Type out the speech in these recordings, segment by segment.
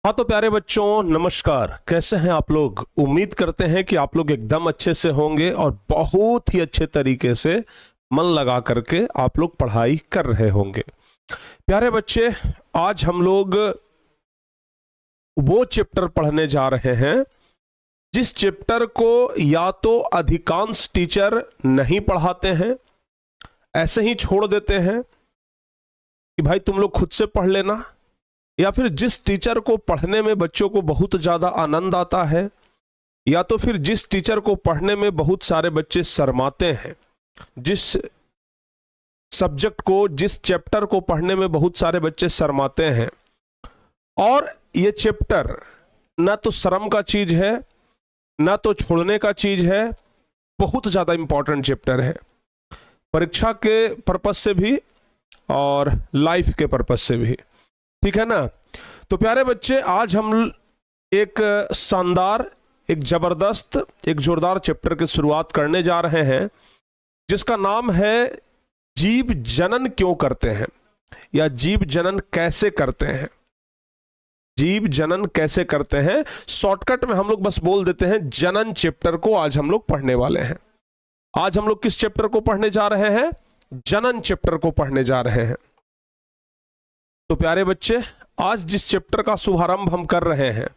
हाँ तो प्यारे बच्चों नमस्कार। कैसे हैं आप लोग। उम्मीद करते हैं कि आप लोग एकदम अच्छे से होंगे और बहुत ही अच्छे तरीके से मन लगा करके आप लोग पढ़ाई कर रहे होंगे। प्यारे बच्चे, आज हम लोग वो चैप्टर पढ़ने जा रहे हैं जिस चैप्टर को या तो अधिकांश टीचर नहीं पढ़ाते हैं, ऐसे ही छोड़ देते हैं कि भाई तुम लोग खुद से पढ़ लेना, या फिर जिस टीचर को पढ़ने में बच्चों को बहुत ज़्यादा आनंद आता है, या तो फिर जिस टीचर को पढ़ने में बहुत सारे बच्चे शर्माते हैं, जिस सब्जेक्ट को जिस चैप्टर को पढ़ने में बहुत सारे बच्चे शर्माते हैं। और ये चैप्टर ना तो शर्म का चीज है ना तो छोड़ने का चीज है, बहुत ज़्यादा इंपॉर्टेंट चैप्टर है परीक्षा के पर्पज से भी और लाइफ के पर्पज से भी, ठीक है ना। तो प्यारे बच्चे, आज हम एक शानदार, एक जबरदस्त, एक जोरदार चैप्टर की शुरुआत करने जा रहे हैं जिसका नाम है जीव जनन क्यों करते हैं, या जीव जनन कैसे करते हैं। जीव जनन कैसे करते हैं, शॉर्टकट में हम लोग बस बोल देते हैं जनन चैप्टर को आज हम लोग पढ़ने वाले हैं। आज हम लोग किस चैप्टर को पढ़ने जा रहे हैं? जनन चैप्टर को पढ़ने जा रहे हैं। तो प्यारे बच्चे, आज जिस चैप्टर का शुभारंभ हम कर रहे हैं,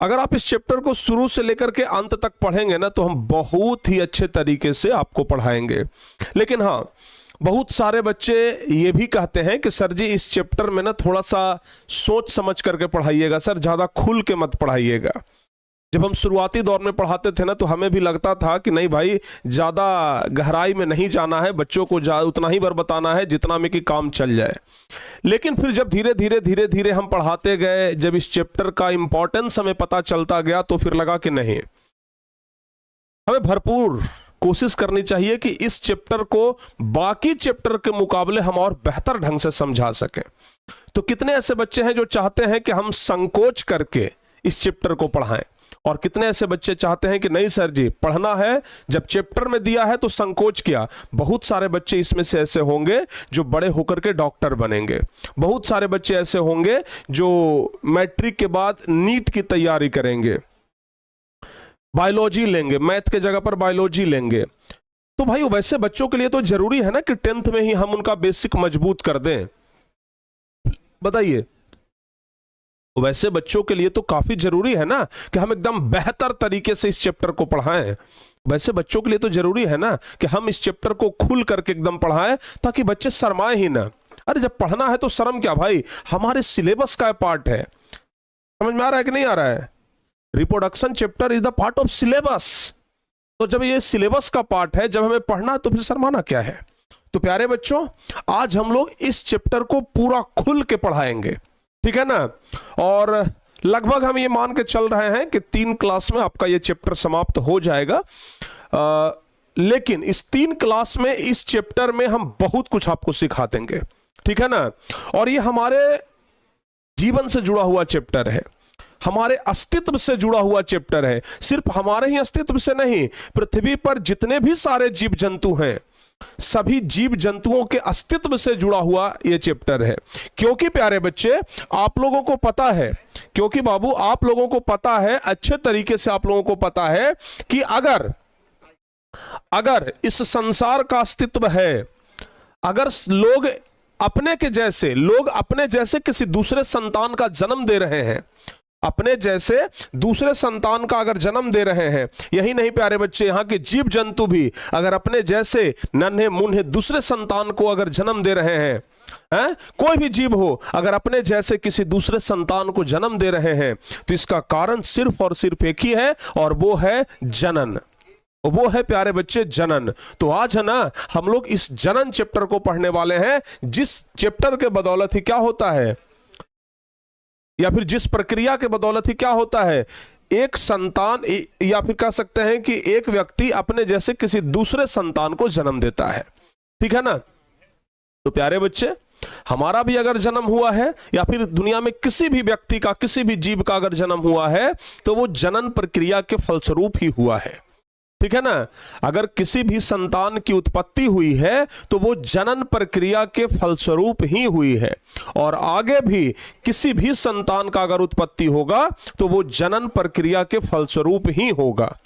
अगर आप इस चैप्टर को शुरू से लेकर के अंत तक पढ़ेंगे ना तो हम बहुत ही अच्छे तरीके से आपको पढ़ाएंगे। लेकिन हाँ, बहुत सारे बच्चे ये भी कहते हैं कि सर जी इस चैप्टर में ना थोड़ा सा सोच समझ करके पढ़ाइएगा सर, ज़्यादा खुल के मत पढ़ाइएगा। जब हम शुरुआती दौर में पढ़ाते थे ना तो हमें भी लगता था कि नहीं भाई, ज़्यादा गहराई में नहीं जाना है, बच्चों को उतना ही बार बताना है जितना में कि काम चल जाए। लेकिन फिर जब धीरे धीरे हम पढ़ाते गए, जब इस चैप्टर का इंपॉर्टेंस हमें पता चलता गया तो फिर लगा कि नहीं, हमें भरपूर कोशिश करनी चाहिए कि इस चैप्टर को बाकी चैप्टर के मुकाबले हम और बेहतर ढंग से समझा सकें। तो कितने ऐसे बच्चे हैं जो चाहते हैं कि हम संकोच करके इस चैप्टर को पढ़ाएं, और कितने ऐसे बच्चे चाहते हैं कि नहीं सर जी पढ़ना है, जब चैप्टर में दिया है तो संकोच किया। बहुत सारे बच्चे इसमें से ऐसे होंगे जो बड़े होकर के डॉक्टर बनेंगे, बहुत सारे बच्चे ऐसे होंगे जो मैट्रिक के बाद नीट की तैयारी करेंगे, बायोलॉजी लेंगे, मैथ के जगह पर बायोलॉजी लेंगे। तो भाई वैसे बच्चों के लिए तो जरूरी है ना कि 10th में ही हम उनका बेसिक मजबूत कर दें। बताइए, वैसे बच्चों के लिए तो काफी जरूरी है ना कि हम एकदम बेहतर तरीके से इस चैप्टर को पढ़ाएं। वैसे बच्चों के लिए तो जरूरी है ना कि हम इस चैप्टर को खुल करके एकदम पढ़ाएं ताकि बच्चे शर्माए ही ना। अरे जब पढ़ना है तो शर्म क्या भाई, हमारे सिलेबस का पार्ट है। समझ में आ रहा है कि नहीं आ रहा है? Reproduction chapter is the part of syllabus. तो जब ये सिलेबस का पार्ट है, जब हमें पढ़ना है तो फिर शर्माना क्या है। तो प्यारे बच्चों, आज हम लोग इस चैप्टर को पूरा खुल के पढ़ाएंगे, ठीक है ना। और लगभग हम ये मान के चल रहे हैं कि 3 क्लास में आपका ये चैप्टर समाप्त हो जाएगा। लेकिन इस 3 क्लास में, इस चैप्टर में हम बहुत कुछ आपको सिखा देंगे, ठीक है ना। और ये हमारे जीवन से जुड़ा हुआ चैप्टर है, हमारे अस्तित्व से जुड़ा हुआ चैप्टर है। सिर्फ हमारे ही अस्तित्व से नहीं, पृथ्वी पर जितने भी सारे जीव जंतु हैं, सभी जीव जंतुओं के अस्तित्व से जुड़ा हुआ यह चैप्टर है। क्योंकि प्यारे बच्चे, आप लोगों को पता है, क्योंकि बाबू आप लोगों को पता है, अच्छे तरीके से आप लोगों को पता है कि अगर इस संसार का अस्तित्व है, अगर लोग अपने जैसे किसी दूसरे संतान का जन्म दे रहे हैं, अपने जैसे दूसरे संतान का अगर जन्म दे रहे हैं, यही नहीं प्यारे बच्चे, यहाँ के जीव जंतु भी अगर अपने जैसे नन्हे मुन्ने दूसरे संतान को अगर जन्म दे रहे हैं, कोई भी जीव हो अगर अपने जैसे किसी दूसरे संतान को जन्म दे रहे हैं, तो इसका कारण सिर्फ और सिर्फ एक ही है, और वो है जनन। वो है प्यारे बच्चे जनन। तो आज है ना, हम लोग इस जनन चैप्टर को पढ़ने वाले हैं, जिस चैप्टर के बदौलत ही क्या होता है, या फिर जिस प्रक्रिया के बदौलत ही क्या होता है, एक संतान, या फिर कह सकते हैं कि एक व्यक्ति अपने जैसे किसी दूसरे संतान को जन्म देता है, ठीक है ना। तो प्यारे बच्चे, हमारा भी अगर जन्म हुआ है, या फिर दुनिया में किसी भी व्यक्ति का, किसी भी जीव का अगर जन्म हुआ है, तो वो जनन प्रक्रिया के फलस्वरूप ही हुआ है। ठीक है ना। अगर किसी भी संतान की उत्पत्ति हुई है तो वो जनन प्रक्रिया के फलस्वरूप ही हुई है, और आगे भी किसी भी संतान का अगर उत्पत्ति होगा तो वो जनन प्रक्रिया के फलस्वरूप ही होगा।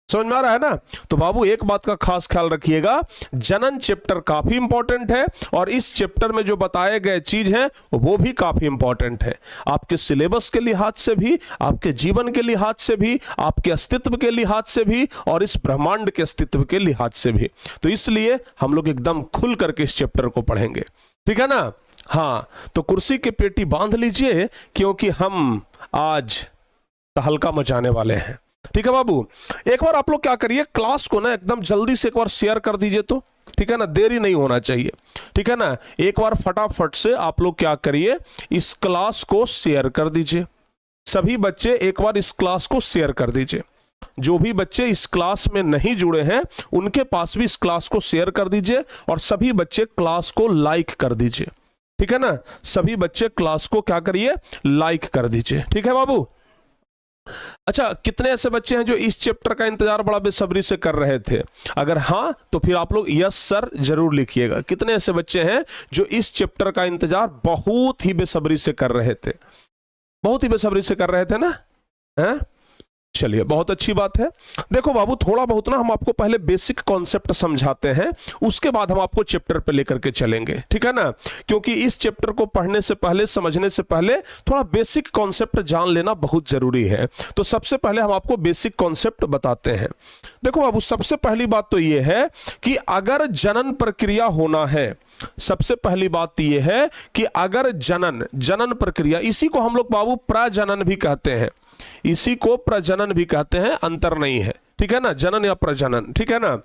समझ में आ रहा है ना। तो बाबू एक बात का खास ख्याल रखिएगा, जनन चैप्टर काफी इंपॉर्टेंट है और इस चैप्टर में जो बताए गए चीज हैं वो भी काफी इंपॉर्टेंट है, आपके सिलेबस के लिहाज से भी, आपके जीवन के लिहाज से भी, आपके अस्तित्व के लिहाज से भी और इस ब्रह्मांड के अस्तित्व के लिहाज से भी। तो इसलिए हम लोग एकदम खुल करके इस चैप्टर को पढ़ेंगे, ठीक है ना। हाँ, तो कुर्सी की पेटी बांध लीजिए क्योंकि हम आज तहलका मचाने वाले हैं, ठीक है बाबू। एक बार आप लोग क्या करिए, क्लास को ना एकदम जल्दी से एक बार शेयर कर दीजिए, तो ठीक है ना, देरी नहीं होना चाहिए, ठीक है ना। एक बार फटाफट से आप लोग क्या करिए, इस क्लास को शेयर कर दीजिए। सभी बच्चे एक बार इस क्लास को शेयर कर दीजिए। जो भी बच्चे इस क्लास में नहीं जुड़े हैं उनके पास भी इस क्लास को शेयर कर दीजिए, और सभी बच्चे क्लास को लाइक कर दीजिए, ठीक है ना। सभी बच्चे क्लास को क्या करिए, लाइक कर दीजिए, ठीक है बाबू। अच्छा, कितने ऐसे बच्चे हैं जो इस चैप्टर का इंतजार बड़ा बेसब्री से कर रहे थे? अगर हाँ तो फिर आप लोग यस सर जरूर लिखिएगा। कितने ऐसे बच्चे हैं जो इस चैप्टर का इंतजार बहुत ही बेसब्री से कर रहे थे? बहुत ही बेसब्री से कर रहे थे ना, हैं? चलिए, बहुत अच्छी बात है। देखो बाबू, थोड़ा बहुत ना हम आपको पहले बेसिक कॉन्सेप्ट समझाते हैं, उसके बाद हम आपको चैप्टर पे लेकर के चलेंगे, ठीक है ना। क्योंकि इस चैप्टर को पढ़ने से पहले, समझने से पहले थोड़ा बेसिक कॉन्सेप्ट जान लेना बहुत जरूरी है। तो सबसे पहले हम आपको बेसिक कॉन्सेप्ट बताते हैं। देखो बाबू, सबसे पहली बात तो यह है कि अगर जनन प्रक्रिया होना है, सबसे पहली बात यह है कि अगर जनन प्रक्रिया, इसी को हम लोग बाबू प्रजनन भी कहते हैं, इसी को प्रजनन भी कहते हैं, अंतर नहीं है, ठीक है ना, जनन या प्रजनन, ठीक है ना।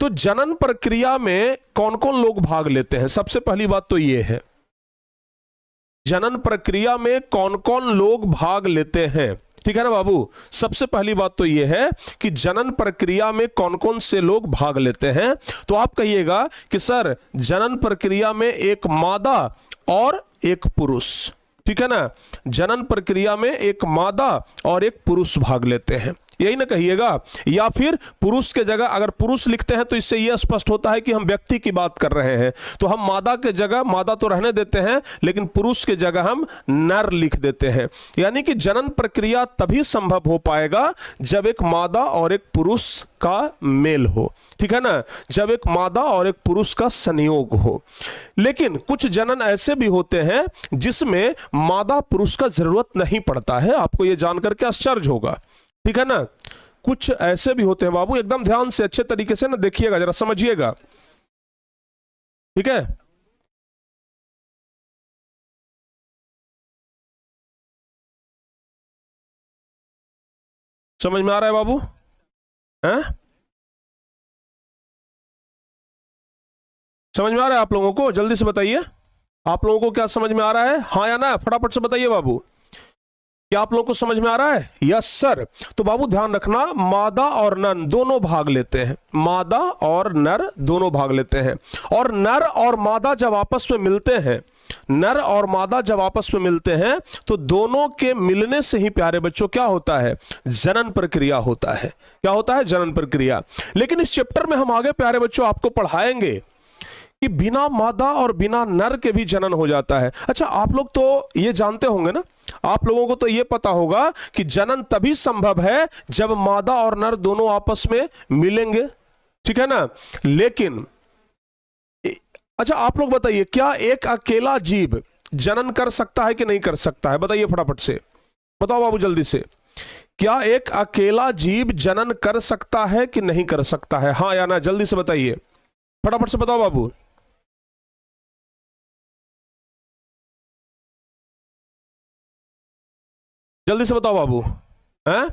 तो जनन प्रक्रिया में कौन कौन लोग भाग लेते हैं? सबसे पहली बात तो यह है, जनन प्रक्रिया में कौन कौन लोग भाग लेते हैं, ठीक है ना बाबू। सबसे पहली बात तो यह है कि जनन प्रक्रिया में कौन कौन से लोग भाग लेते हैं। तो आप कहिएगा कि सर, जनन प्रक्रिया में एक मादा और एक पुरुष, ठीक है ना। जनन प्रक्रिया में एक मादा और एक पुरुष भाग लेते हैं, यही ना कहिएगा। या फिर पुरुष के जगह अगर पुरुष लिखते हैं तो इससे यह स्पष्ट होता है कि हम व्यक्ति की बात कर रहे हैं, तो हम मादा के जगह, मादा तो रहने देते हैं, लेकिन पुरुष के जगह हम नर लिख देते हैं। यानी कि जनन प्रक्रिया तभी संभव हो पाएगा जब एक मादा और एक पुरुष का मेल हो, ठीक है ना, जब एक मादा और एक पुरुष का संयोग हो। लेकिन कुछ जनन ऐसे भी होते हैं जिसमें मादा पुरुष का जरूरत नहीं पड़ता है, आपको यह जानकर के आश्चर्य होगा, ठीक है ना। कुछ ऐसे भी होते हैं बाबू, एकदम ध्यान से अच्छे तरीके से ना देखिएगा, जरा समझिएगा, ठीक है। समझ में आ रहा है बाबू? हैं? समझ में आ रहा है आप लोगों को? जल्दी से बताइए, आप लोगों को क्या समझ में आ रहा है? हाँ या ना, फटाफट से बताइए बाबू, क्या आप लोगों को समझ में आ रहा है? Yes sir. तो बाबू ध्यान रखना, मादा और नर दोनों भाग लेते हैं, मादा और नर दोनों भाग लेते हैं। और नर और मादा जब आपस में मिलते हैं, नर और मादा जब आपस में मिलते हैं तो दोनों के मिलने से ही प्यारे बच्चों क्या होता है? जनन प्रक्रिया होता है। क्या होता है? जनन प्रक्रिया। लेकिन इस चैप्टर में हम आगे प्यारे बच्चों आपको पढ़ाएंगे कि बिना मादा और बिना नर के भी जनन हो जाता है। अच्छा, आप लोग तो ये जानते होंगे ना, आप लोगों को तो ये पता होगा कि जनन तभी संभव है जब मादा और नर दोनों आपस में मिलेंगे, ठीक है ना। लेकिन अच्छा, आप लोग बताइए, क्या एक अकेला जीव जनन कर सकता है कि नहीं कर सकता है? बताइए फटाफट से, बताओ बाबू जल्दी से, क्या एक अकेला जीव जनन कर सकता है कि नहीं कर सकता है? हाँ या ना, जल्दी से बताइए, फटाफट से बताओ बाबू। जल्दी से बताओ बाबू, हैं?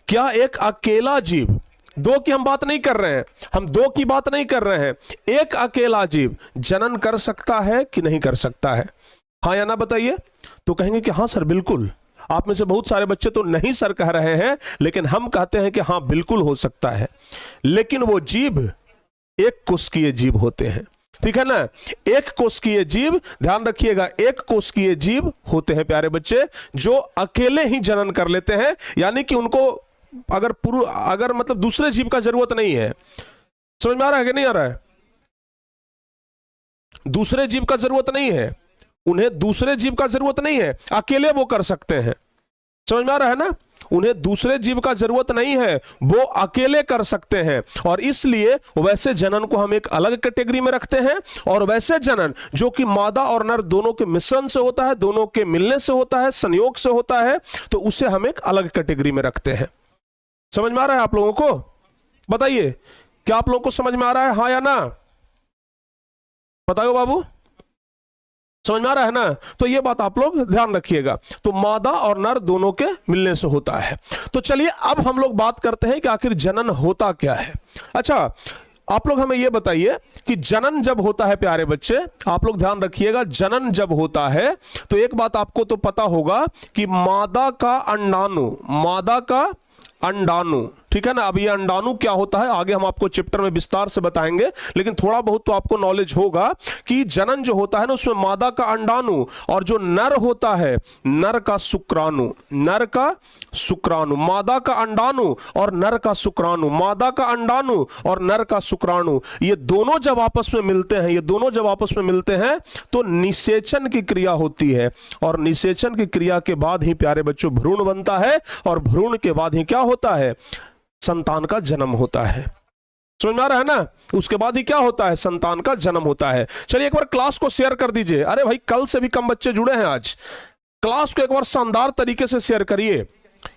क्या एक अकेला जीव, दो की हम बात नहीं कर रहे हैं, हम दो की बात नहीं कर रहे हैं, एक अकेला जीव जनन कर सकता है कि नहीं कर सकता है? हाँ या ना बताइए। तो कहेंगे कि हाँ सर बिल्कुल। आप में से बहुत सारे बच्चे तो नहीं सर कह रहे हैं, लेकिन हम कहते हैं कि हाँ बिल्कुल हो सकता है। लेकिन वो जीव एक कोशिकीय जीव होते हैं, ठीक है ना। एक कोशिकीय जीव, ध्यान रखिएगा, एक कोशिकीय जीव होते हैं प्यारे बच्चे, जो अकेले ही जनन कर लेते हैं, यानी कि उनको अगर मतलब दूसरे जीव का जरूरत नहीं है। समझ में आ रहा है कि नहीं आ रहा है? दूसरे जीव का जरूरत नहीं है, उन्हें दूसरे जीव का जरूरत नहीं है, अकेले वो कर सकते हैं। समझ में आ रहा है ना? उन्हें दूसरे जीव का जरूरत नहीं है, वो अकेले कर सकते हैं, और इसलिए वैसे जनन को हम एक अलग कैटेगरी में रखते हैं। और वैसे जनन जो कि मादा और नर दोनों के मिश्रण से होता है, दोनों के मिलने से होता है, संयोग से होता है, तो उसे हम एक अलग कैटेगरी में रखते हैं। समझ में आ रहा है आप लोगों को? बताइए, क्या आप लोगों को समझ में आ रहा है, हाँ या ना? बताओ बाबू, समझ में आ रहा है ना? तो ये बात आप लोग ध्यान रखिएगा। तो मादा और नर दोनों के मिलने से होता है। तो चलिए अब हम लोग बात करते हैं कि आखिर जनन होता क्या है। अच्छा, आप लोग हमें ये बताइए कि जनन जब होता है, प्यारे बच्चे आप लोग ध्यान रखिएगा, जनन जब होता है तो एक बात आपको तो पता होगा कि मादा का अंडाणु, ठीक है ना? अब ये अंडाणु क्या होता है आगे हम आपको चैप्टर में विस्तार से बताएंगे, लेकिन थोड़ा बहुत तो आपको नॉलेज होगा कि जनन जो होता है ना उसमें मादा का अंडाणु और जो नर होता है नर का शुक्राणु, मादा का अंडाणु और नर का शुक्राणु, मादा का अंडाणु और नर का शुक्राणु, ये दोनों जब आपस में मिलते हैं, तो निषेचन की क्रिया होती है, और निषेचन की क्रिया के बाद ही प्यारे बच्चों भ्रूण बनता है, और भ्रूण के बाद ही क्या होता है, संतान का जन्म होता है। समझ में आ रहा है ना? उसके बाद ही क्या होता है, संतान का जन्म होता है। चलिए एक बार क्लास को शेयर कर दीजिए। अरे भाई कल से भी कम बच्चे जुड़े हैं आज। क्लास को एक बार शानदार तरीके से शेयर करिए,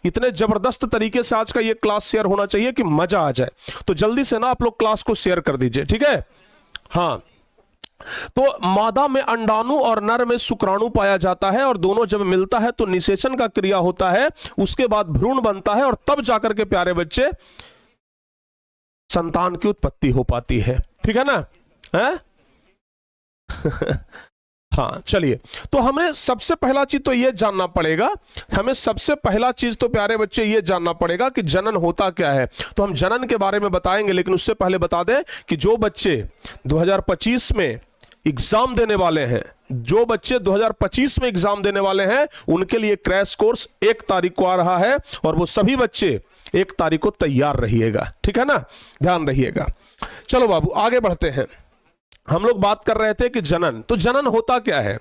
इतने जबरदस्त तरीके से आज का ये क्लास शेयर होना चाहिए कि मजा आ जाए। तो जल्दी से ना आप लोग क्लास को शेयर कर दीजिए, ठीक है? हाँ, तो मादा में अंडाणु और नर में शुक्राणु पाया जाता है, और दोनों जब मिलता है तो निषेचन का क्रिया होता है, उसके बाद भ्रूण बनता है, और तब जाकर के प्यारे बच्चे संतान की उत्पत्ति हो पाती है। ठीक है ना? है? हाँ, चलिए, तो हमें सबसे पहला चीज तो ये जानना पड़ेगा, प्यारे बच्चे ये जानना पड़ेगा कि जनन होता क्या है। तो हम जनन के बारे में बताएंगे, लेकिन उससे पहले बता दें कि जो बच्चे 2025 में एग्जाम देने वाले हैं, उनके लिए क्रैश कोर्स 1 तारीख को आ रहा है, और वो सभी बच्चे 1 तारीख को तैयार रहिएगा। ठीक है ना? ध्यान रहिएगा। चलो बाबू आगे बढ़ते हैं। हम लोग बात कर रहे थे कि जनन, तो जनन होता क्या है?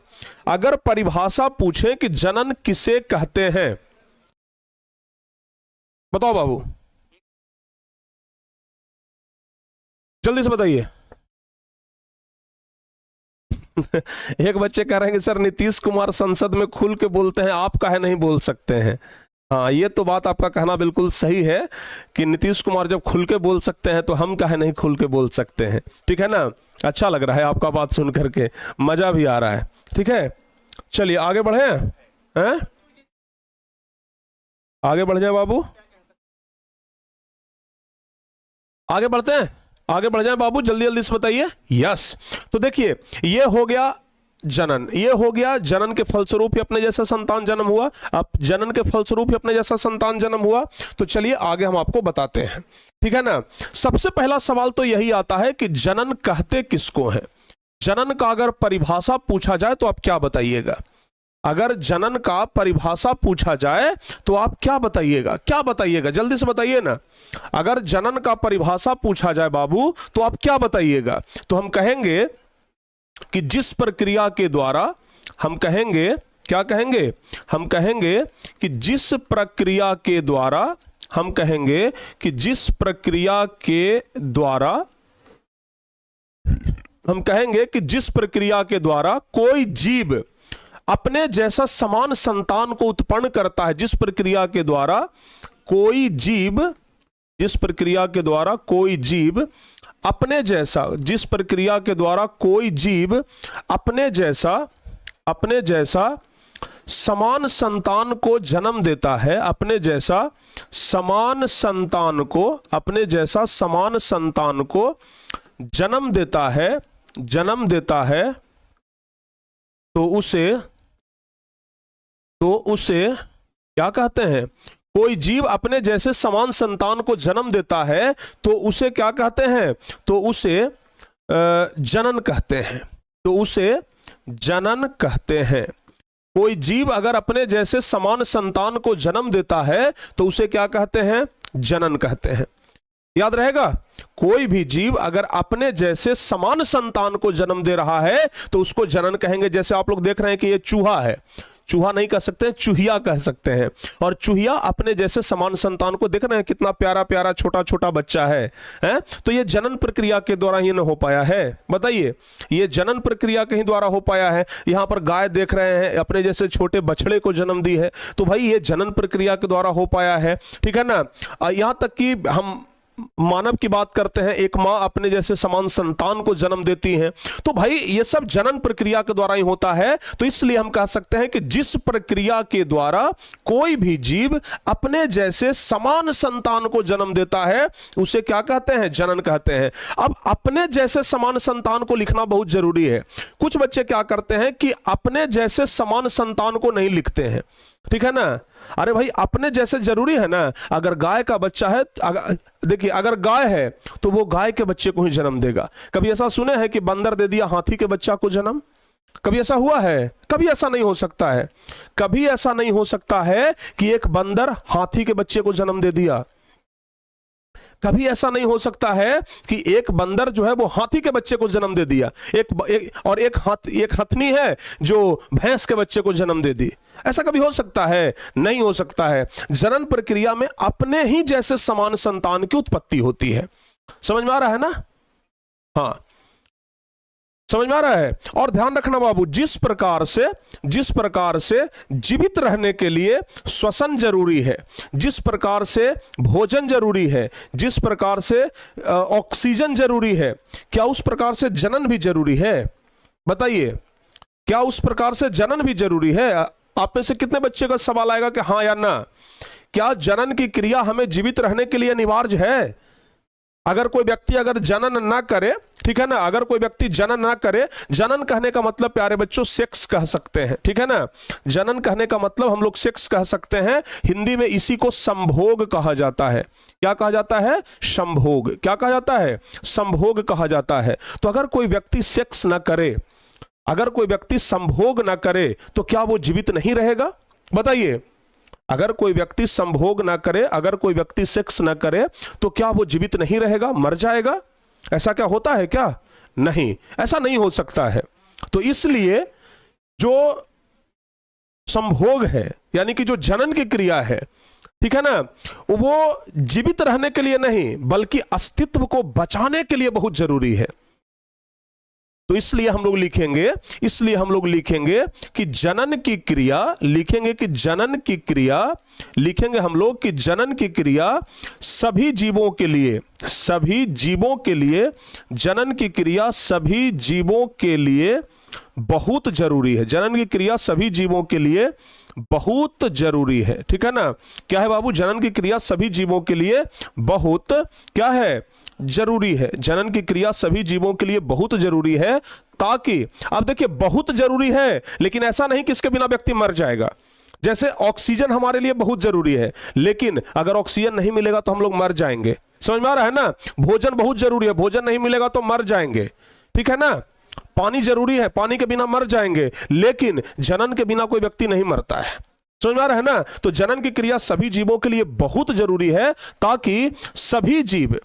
अगर परिभाषा पूछे कि जनन किसे कहते हैं, बताओ बाबू, जल्दी से बताइए। एक बच्चे कह रहे हैं कि सर नीतीश कुमार संसद में खुल के बोलते हैं, आप काहे नहीं बोल सकते हैं? हाँ, ये तो बात आपका कहना बिल्कुल सही है कि नीतीश कुमार जब खुल के बोल सकते हैं तो हम काहे नहीं खुल के बोल सकते हैं। ठीक है ना? अच्छा लग रहा है आपका बात सुन करके, मजा भी आ रहा है। ठीक है, चलिए आगे बढ़े हैं? आगे बढ़ जाए बाबू, आगे बढ़ते हैं, आगे बढ़ जाए बाबू, जल्दी जल्दी से बताइए। यस, तो देखिए ये हो गया जनन, ये हो गया जनन के फलस्वरूप ही अपने जैसा संतान जन्म हुआ। अब जनन के फलस्वरूप ही अपने जैसा संतान जन्म हुआ, तो चलिए आगे हम आपको बताते हैं। ठीक है ना? सबसे पहला सवाल तो यही आता है कि जनन कहते किसको है? जनन का अगर परिभाषा पूछा जाए तो आप क्या बताइएगा? अगर जनन का परिभाषा पूछा जाए तो आप क्या बताइएगा? क्या बताइएगा? जल्दी से बताइए ना। अगर जनन का परिभाषा पूछा जाए बाबू तो आप क्या बताइएगा? तो हम कहेंगे कि जिस प्रक्रिया के द्वारा, हम कहेंगे, क्या कहेंगे? हम कहेंगे कि जिस प्रक्रिया के द्वारा, हम कहेंगे कि जिस प्रक्रिया के द्वारा, हम कहेंगे कि जिस प्रक्रिया के द्वारा कोई जीव अपने जैसा समान संतान को उत्पन्न करता है, जिस प्रक्रिया के द्वारा कोई जीव, जिस प्रक्रिया के द्वारा कोई जीव अपने जैसा, जिस प्रक्रिया के द्वारा कोई जीव अपने जैसा समान संतान को जन्म देता है, अपने जैसा समान संतान को, अपने जैसा समान संतान को जन्म देता है, तो उसे क्या कहते हैं? कोई जीव अपने जैसे समान संतान को जन्म देता है तो उसे क्या कहते हैं? तो उसे जनन कहते हैं, तो उसे जनन कहते हैं। कोई जीव अगर अपने जैसे समान संतान को जन्म देता है तो उसे क्या कहते हैं? जनन कहते हैं। याद रहेगा, कोई भी जीव अगर अपने जैसे समान संतान को जन्म दे रहा है तो उसको जनन कहेंगे। जैसे आप लोग देख रहे हैं कि ये चूहा है, चूहा नहीं कह सकते, चूहिया कह सकते हैं। और चूहिया अपने जैसे समान संतान को देख रहे हैं, कितना प्यारा प्यारा छोटा छोटा बच्चा है, हैं? तो ये जनन प्रक्रिया के द्वारा ही न हो पाया है। बताइए, ये जनन प्रक्रिया के ही द्वारा हो पाया है। यहां पर गाय देख रहे हैं, अपने जैसे छोटे बछड़े को जन्म दी है, तो भाई ये जनन प्रक्रिया के द्वारा हो पाया है। ठीक है ना। यहां तक कि हम मानव की बात करते हैं, एक मां अपने जैसे समान संतान को जन्म देती है, तो भाई ये सब जनन प्रक्रिया के द्वारा ही होता है। तो इसलिए हम कह सकते हैं कि जिस प्रक्रिया के द्वारा कोई भी जीव अपने जैसे समान संतान को जन्म देता है उसे क्या कहते हैं? जनन कहते हैं। अब अपने जैसे समान संतान को लिखना बहुत जरूरी है। कुछ बच्चे क्या करते हैं कि अपने जैसे समान संतान को नहीं लिखते हैं। ठीक है ना। अरे भाई, अपने जैसे जरूरी है ना। अगर गाय का बच्चा है, देखिए अगर गाय है तो वो गाय के बच्चे को ही जन्म देगा। कभी ऐसा सुने हैं कि बंदर दे दिया हाथी के बच्चा को जन्म? कभी ऐसा हुआ है? कभी ऐसा नहीं हो सकता है। कभी ऐसा नहीं हो सकता है कि एक बंदर हाथी के बच्चे को जन्म दे दिया। कभी ऐसा नहीं हो सकता है कि एक बंदर जो है वो हाथी के बच्चे को जन्म दे दिया, एक हथनी है जो भैंस के बच्चे को जन्म दे दी। ऐसा कभी हो सकता है? नहीं हो सकता है। जनन प्रक्रिया में अपने ही जैसे समान संतान की उत्पत्ति होती है। समझ में आ रहा है ना? हाँ, समझ में आ रहा है। और ध्यान रखना बाबू, जिस प्रकार से जीवित रहने के लिए श्वसन जरूरी है, जिस प्रकार से भोजन जरूरी है, जिस प्रकार से ऑक्सीजन जरूरी है, क्या उस प्रकार से जनन भी जरूरी है? बताइए, क्या उस प्रकार से जनन भी जरूरी है? आप में से कितने बच्चे का सवाल आएगा कि हाँ या ना? क्या जनन की क्रिया हमें जीवित रहने के लिए अनिवार्य है? अगर कोई व्यक्ति अगर जनन ना करे, ठीक है ना, अगर कोई व्यक्ति जनन ना करे, जनन कहने का मतलब प्यारे बच्चों सेक्स कह सकते हैं। ठीक है ना। जनन कहने का मतलब हम लोग सेक्स कह सकते हैं। हिंदी में इसी को संभोग कहा जाता है। क्या कहा जाता है? संभोग। क्या कहा जाता है? संभोग कहा जाता है। तो अगर कोई व्यक्ति सेक्स ना करे, अगर कोई व्यक्ति संभोग ना करे, तो क्या वो जीवित नहीं रहेगा? बताइए, अगर कोई व्यक्ति संभोग ना करे, अगर कोई व्यक्ति सेक्स ना करे, तो क्या वो जीवित नहीं रहेगा? मर जाएगा? ऐसा क्या होता है क्या? नहीं, ऐसा नहीं हो सकता है। तो इसलिए जो संभोग है, यानी कि जो जनन की क्रिया है, ठीक है ना, वो जीवित रहने के लिए नहीं बल्कि अस्तित्व को बचाने के लिए बहुत जरूरी है। तो इसलिए हम लोग लिखेंगे कि जनन की क्रिया, लिखेंगे कि जनन की क्रिया, लिखेंगे हम लोग कि जनन की क्रिया सभी जीवों के लिए, सभी जीवों के लिए, जनन की क्रिया सभी जीवों के लिए बहुत जरूरी है। जनन की क्रिया सभी जीवों के लिए बहुत जरूरी है। ठीक है ना। क्या है बाबू? जनन की क्रिया सभी जीवों के लिए बहुत क्या है? जरूरी है। जनन की क्रिया सभी जीवों के लिए बहुत जरूरी है, ताकि, अब देखिए, बहुत जरूरी है लेकिन ऐसा नहीं कि इसके बिना व्यक्ति मर जाएगा। जैसे ऑक्सीजन हमारे लिए बहुत जरूरी है, लेकिन अगर ऑक्सीजन नहीं मिलेगा तो हम लोग मर जाएंगे। समझ में आ रहा है ना। भोजन बहुत जरूरी है, भोजन नहीं मिलेगा तो मर जाएंगे। ठीक है ना। पानी जरूरी है, पानी के बिना मर जाएंगे, लेकिन जनन के बिना कोई व्यक्ति नहीं मरता है। समझ में आ रहा है ना। तो जनन की क्रिया सभी जीवों के लिए बहुत जरूरी है, ताकि सभी जीव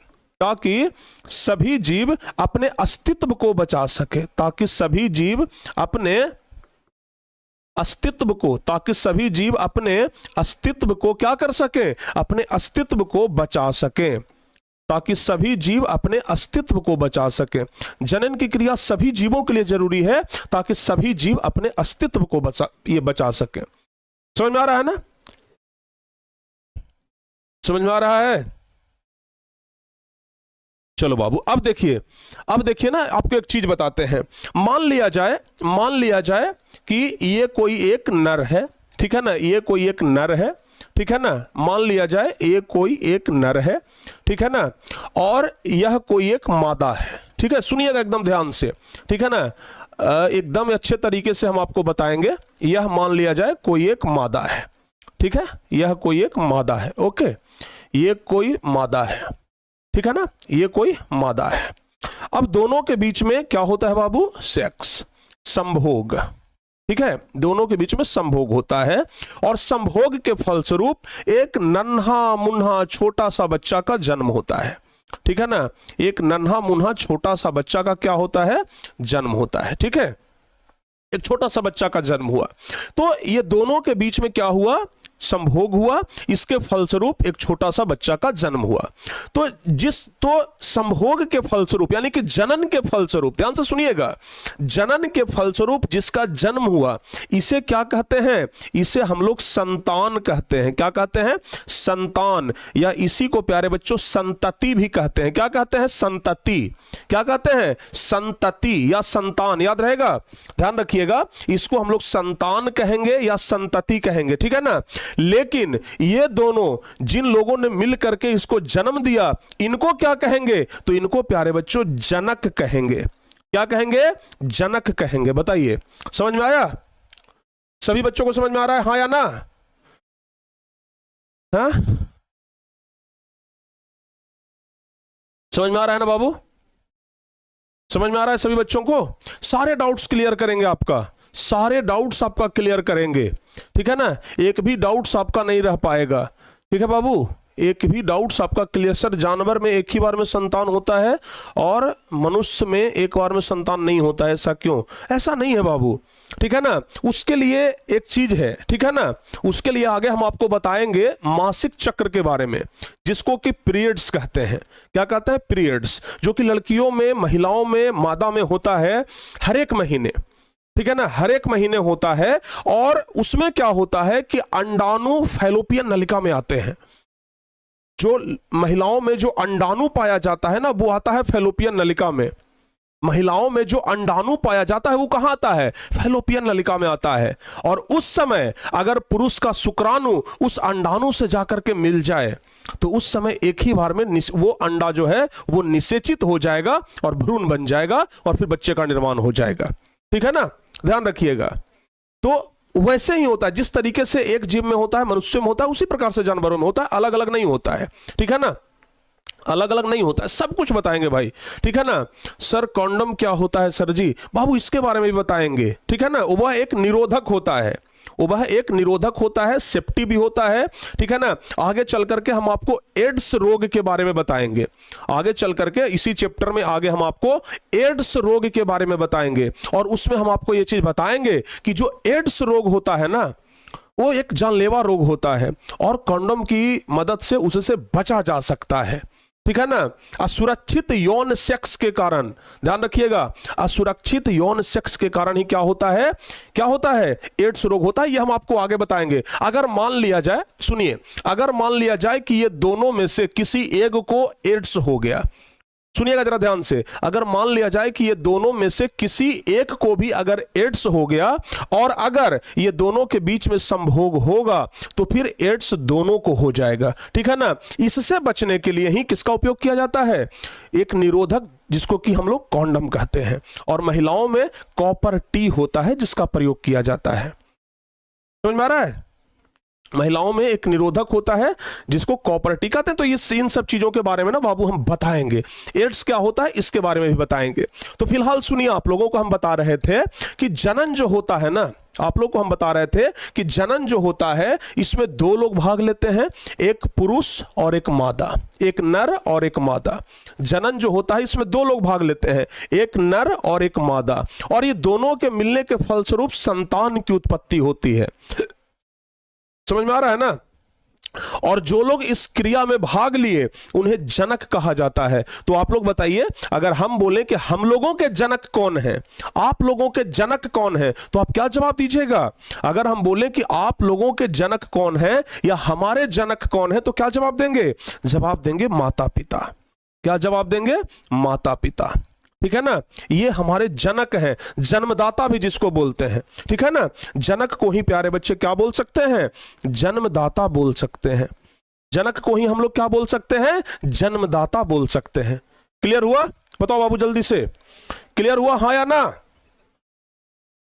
अपने अस्तित्व को बचा सके, ताकि सभी जीव अपने अस्तित्व को, ताकि सभी जीव अपने अस्तित्व को क्या कर सके? अपने अस्तित्व को बचा सके, ताकि सभी जीव अपने अस्तित्व को बचा सके। जनन की क्रिया सभी जीवों के लिए जरूरी है, ताकि सभी जीव अपने अस्तित्व को बचा सके। समझ में आ रहा है ना? समझ में आ रहा है? चलो बाबू, अब देखिए ना, आपको एक चीज बताते हैं। मान लिया जाए कि ये कोई एक नर है। ठीक है ना। ये कोई एक नर है। ठीक है ना। मान लिया जाए ये कोई एक नर है। ठीक है ना। और यह कोई एक मादा है। ठीक है, सुनिएगा एकदम ध्यान से। ठीक है ना। एकदम अच्छे तरीके से हम आपको बताएंगे। यह मान लिया जाए कोई एक मादा है। ठीक है, यह कोई एक मादा है। ओके, ये कोई मादा है। ठीक है ना। ये कोई मादा है। अब दोनों के बीच में क्या होता है बाबू? सेक्स, संभोग। ठीक है, दोनों के बीच में संभोग होता है और संभोग के फलस्वरूप एक नन्हा मुन्हा छोटा सा बच्चा का जन्म होता है। ठीक है ना, एक नन्हा मुन्हा छोटा सा बच्चा का क्या होता है, जन्म होता है। ठीक है, एक छोटा सा बच्चा का जन्म हुआ, तो ये दोनों के बीच में क्या हुआ, संभोग हुआ, इसके फलस्वरूप एक छोटा सा बच्चा का जन्म हुआ। तो संभोग के फलस्वरूप यानी कि जनन के फलस्वरूप, ध्यान से सुनिएगा, जनन के फलस्वरूप जिसका जन्म हुआ इसे क्या कहते हैं, इसे हम लोग संतान कहते हैं। क्या कहते हैं, संतान, या इसी को प्यारे बच्चों संतति भी कहते हैं। क्या कहते हैं, संतति। क्या कहते हैं, संतति या संतान, याद रहेगा, ध्यान रखिएगा, इसको हम लोग संतान कहेंगे या संतति कहेंगे। ठीक है ना, लेकिन ये दोनों जिन लोगों ने मिल करके इसको जन्म दिया, इनको क्या कहेंगे, तो इनको प्यारे बच्चों जनक कहेंगे। क्या कहेंगे, जनक कहेंगे। बताइए, समझ में आया, सभी बच्चों को समझ में आ रहा है, हाँ या ना? हाँ, समझ में आ रहा है ना बाबू, समझ में आ रहा है सभी बच्चों को? सारे डाउट्स क्लियर करेंगे आपका, सारे डाउट्स आपका क्लियर करेंगे। ठीक है ना, एक भी डाउट्स आपका नहीं रह पाएगा। ठीक है बाबू, एक भी डाउट्स आपका क्लियर। सर जानवर में एक ही बार में संतान होता है और मनुष्य में एक बार में संतान नहीं होता है, ऐसा क्यों? ऐसा नहीं है बाबू। ठीक है ना, उसके लिए एक चीज है। ठीक है ना, उसके लिए आगे हम आपको बताएंगे मासिक चक्र के बारे में, जिसको कि पीरियड्स कहते हैं। क्या कहते हैं, पीरियड्स, जो कि लड़कियों में, महिलाओं में, मादा में होता है हर एक महीने। ठीक है ना, हर एक महीने होता है, और उसमें क्या होता है कि अंडाणु फैलोपियन नलिका में आते हैं। जो महिलाओं में जो अंडाणु पाया जाता है ना, वो आता है फैलोपियन नलिका में। महिलाओं में जो अंडाणु पाया जाता है वो कहां आता है, फैलोपियन नलिका में आता है। और उस समय अगर पुरुष का शुक्राणु उस अंडाणु से जाकर के मिल जाए, तो उस समय एक ही बार में वो अंडा जो है वो निषेचित हो जाएगा और भ्रूण बन जाएगा, और फिर बच्चे का निर्माण हो जाएगा। ठीक है ना, ध्यान रखिएगा। तो वैसे ही होता है, जिस तरीके से एक जीव में होता है, मनुष्य में होता है, उसी प्रकार से जानवरों में होता है, अलग अलग नहीं होता है। ठीक है ना, अलग अलग नहीं होता है, सब कुछ बताएंगे भाई। ठीक है ना, सर कॉन्डम क्या होता है सर जी, बाबू इसके बारे में भी बताएंगे। ठीक है ना, वह एक निरोधक होता है, वह एक निरोधक होता है, सेफ्टी भी होता है। ठीक है ना, आगे चल करके हम आपको एड्स रोग के बारे में बताएंगे। आगे चल करके इसी चैप्टर में आगे हम आपको एड्स रोग के बारे में बताएंगे, और उसमें हम आपको यह चीज बताएंगे कि जो एड्स रोग होता है ना, वो एक जानलेवा रोग होता है, और कंडोम की मदद से उससे बचा जा सकता है। ठीक है ना, असुरक्षित यौन सेक्स के कारण, ध्यान रखिएगा, असुरक्षित यौन सेक्स के कारण ही क्या होता है, क्या होता है, एड्स रोग होता है। ये हम आपको आगे बताएंगे। अगर मान लिया जाए, सुनिए, अगर मान लिया जाए कि ये दोनों में से किसी एक को एड्स हो गया, सुनिएगा जरा ध्यान से, अगर मान लिया जाए कि ये दोनों में से किसी एक को भी अगर एड्स हो गया, और अगर ये दोनों के बीच में संभोग होगा, तो फिर एड्स दोनों को हो जाएगा। ठीक है ना, इससे बचने के लिए ही किसका उपयोग किया जाता है, एक निरोधक, जिसको कि हम लोग कॉन्डम कहते हैं। और महिलाओं में कॉपर टी होता है जिसका प्रयोग किया जाता है। समझ में आ रहा है, महिलाओं में एक निरोधक होता है जिसको कॉपर टी कहते हैं। तो ये इन सब चीजों के बारे में ना बाबू हम बताएंगे। एड्स क्या होता है इसके बारे में भी बताएंगे। तो फिलहाल सुनिए, आप लोगों को हम बता रहे थे कि जनन जो होता है ना, आप लोग को हम बता रहे थे कि जनन जो होता है इसमें दो लोग भाग लेते हैं, एक पुरुष और एक मादा, एक नर और एक मादा। जनन जो होता है इसमें दो लोग भाग लेते हैं, एक नर और एक मादा, और ये दोनों के मिलने के फलस्वरूप संतान की उत्पत्ति होती है। समझ में आ रहा है ना, और जो लोग इस क्रिया में भाग लिए उन्हें जनक कहा जाता है। तो आप लोग बताइए, अगर हम बोलें कि हम लोगों के जनक कौन है, आप लोगों के जनक कौन है, तो आप क्या जवाब दीजिएगा? अगर हम बोलें कि आप लोगों के जनक कौन है या हमारे जनक कौन है, तो क्या जवाब देंगे? जवाब देंगे माता पिता। क्या जवाब देंगे? माता पिता। ठीक है ना, ये हमारे जनक हैं, जन्मदाता भी जिसको बोलते हैं। ठीक है ना, जनक को ही प्यारे बच्चे क्या बोल सकते हैं? जन्मदाता बोल सकते हैं। जनक को ही हम लोग क्या बोल सकते हैं? जन्मदाता बोल सकते हैं। क्लियर हुआ? बताओ बाबू जल्दी से, क्लियर हुआ हाँ या ना?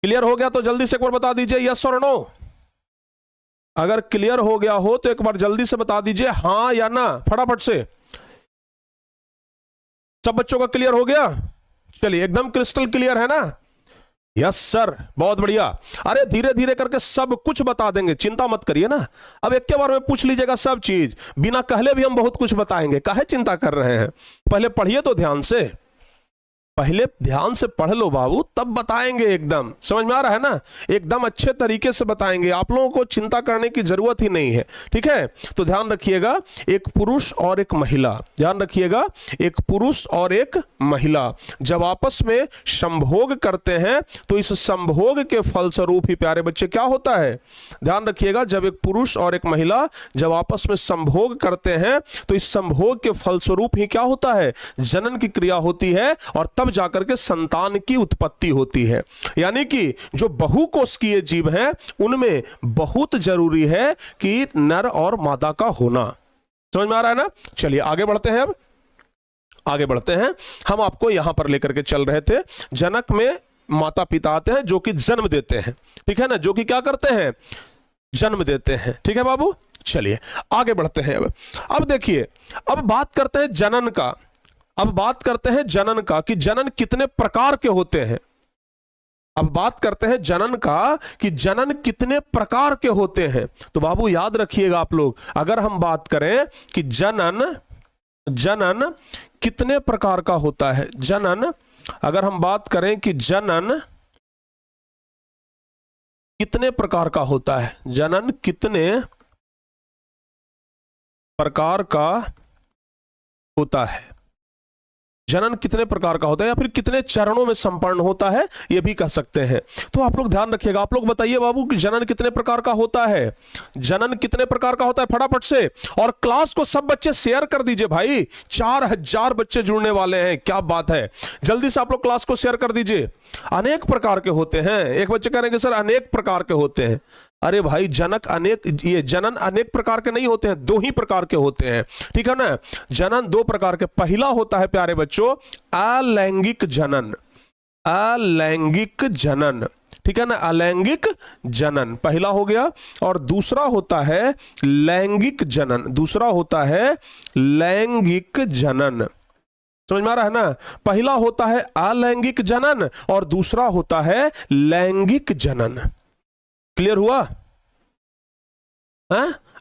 क्लियर हो गया तो जल्दी से एक बार बता दीजिए यस और नो। अगर क्लियर हो गया हो तो एक बार जल्दी से बता दीजिए हाँ या ना, फटाफट से। सब बच्चों का क्लियर हो गया? चलिए, एकदम क्रिस्टल क्लियर है ना? यस सर, बहुत बढ़िया। अरे धीरे धीरे करके सब कुछ बता देंगे, चिंता मत करिए ना। अब एक के बार में पूछ लीजिएगा सब चीज, बिना कहले भी हम बहुत कुछ बताएंगे, काहे चिंता कर रहे हैं। पहले पढ़िए तो ध्यान से, पहले ध्यान से पढ़ लो बाबू, तब बताएंगे। एकदम समझ में आ रहा है ना, एकदम अच्छे तरीके से बताएंगे, आप लोगों को चिंता करने की जरूरत ही नहीं है। ठीक है, तो ध्यान रखिएगा, एक पुरुष और एक महिला, ध्यान रखिएगा, एक पुरुष और एक महिला जब आपस में संभोग करते हैं तो इस संभोग के फलस्वरूप ही प्यारे बच्चे क्या होता है, ध्यान रखिएगा, जब एक पुरुष और एक महिला जब आपस में संभोग करते हैं तो इस संभोग के फलस्वरूप ही क्या होता है, जनन की क्रिया होती है और तब जाकर के संतान की उत्पत्ति होती है। यानी कि जो बहुकोशिकीय जीव हैं उनमें बहुत जरूरी है कि नर और मादा का होना। समझ में आ रहा है ना। चलिए आगे बढ़ते हैं, अब आगे बढ़ते हैं। हम आपको यहां पर लेकर के चल रहे थे, जनक में माता पिता आते हैं जो कि जन्म देते हैं, ठीक है ना, जो कि क्या करते हैं, जन्म देते हैं। ठीक है बाबू, चलिए आगे बढ़ते हैं। अब देखिए, अब बात करते हैं जनन का, अब बात करते हैं जनन का कि जनन कितने प्रकार के होते हैं। अब बात करते हैं जनन का कि जनन कितने प्रकार के होते हैं। तो बाबू याद रखिएगा आप लोग, अगर हम बात करें कि जनन कितने प्रकार का होता है, जनन अगर हम बात करें कि जनन कितने प्रकार का होता है, जनन कितने प्रकार का होता है, जनन कितने प्रकार का होता है या फिर कितने चरणों में संपन्न होता है, यह भी कह सकते हैं। तो आप लोग ध्यान रखिएगा, आप लोग बताइए बाबू कि जनन कितने प्रकार का होता है, जनन कितने प्रकार का होता है, फटाफट से। और क्लास को सब बच्चे शेयर कर दीजिए भाई, 4000 बच्चे जुड़ने वाले हैं, क्या बात है। जल्दी से आप लोग क्लास को शेयर कर दीजिए। अनेक प्रकार के होते हैं, एक बच्चे कहेंगे सर अनेक प्रकार के होते हैं। अरे भाई जनक अनेक, ये जनन अनेक प्रकार के नहीं होते हैं, 2 ही प्रकार के होते हैं, ठीक है ना। जनन 2 प्रकार के, पहला होता है प्यारे बच्चों अलैंगिक जनन, अलैंगिक जनन, ठीक है ना, अलैंगिक जनन पहला हो गया। और दूसरा होता है लैंगिक जनन, दूसरा होता है लैंगिक जनन। समझ में आ रहा है ना, पहला होता है अलैंगिक जनन और दूसरा होता है लैंगिक जनन। क्लियर हुआ?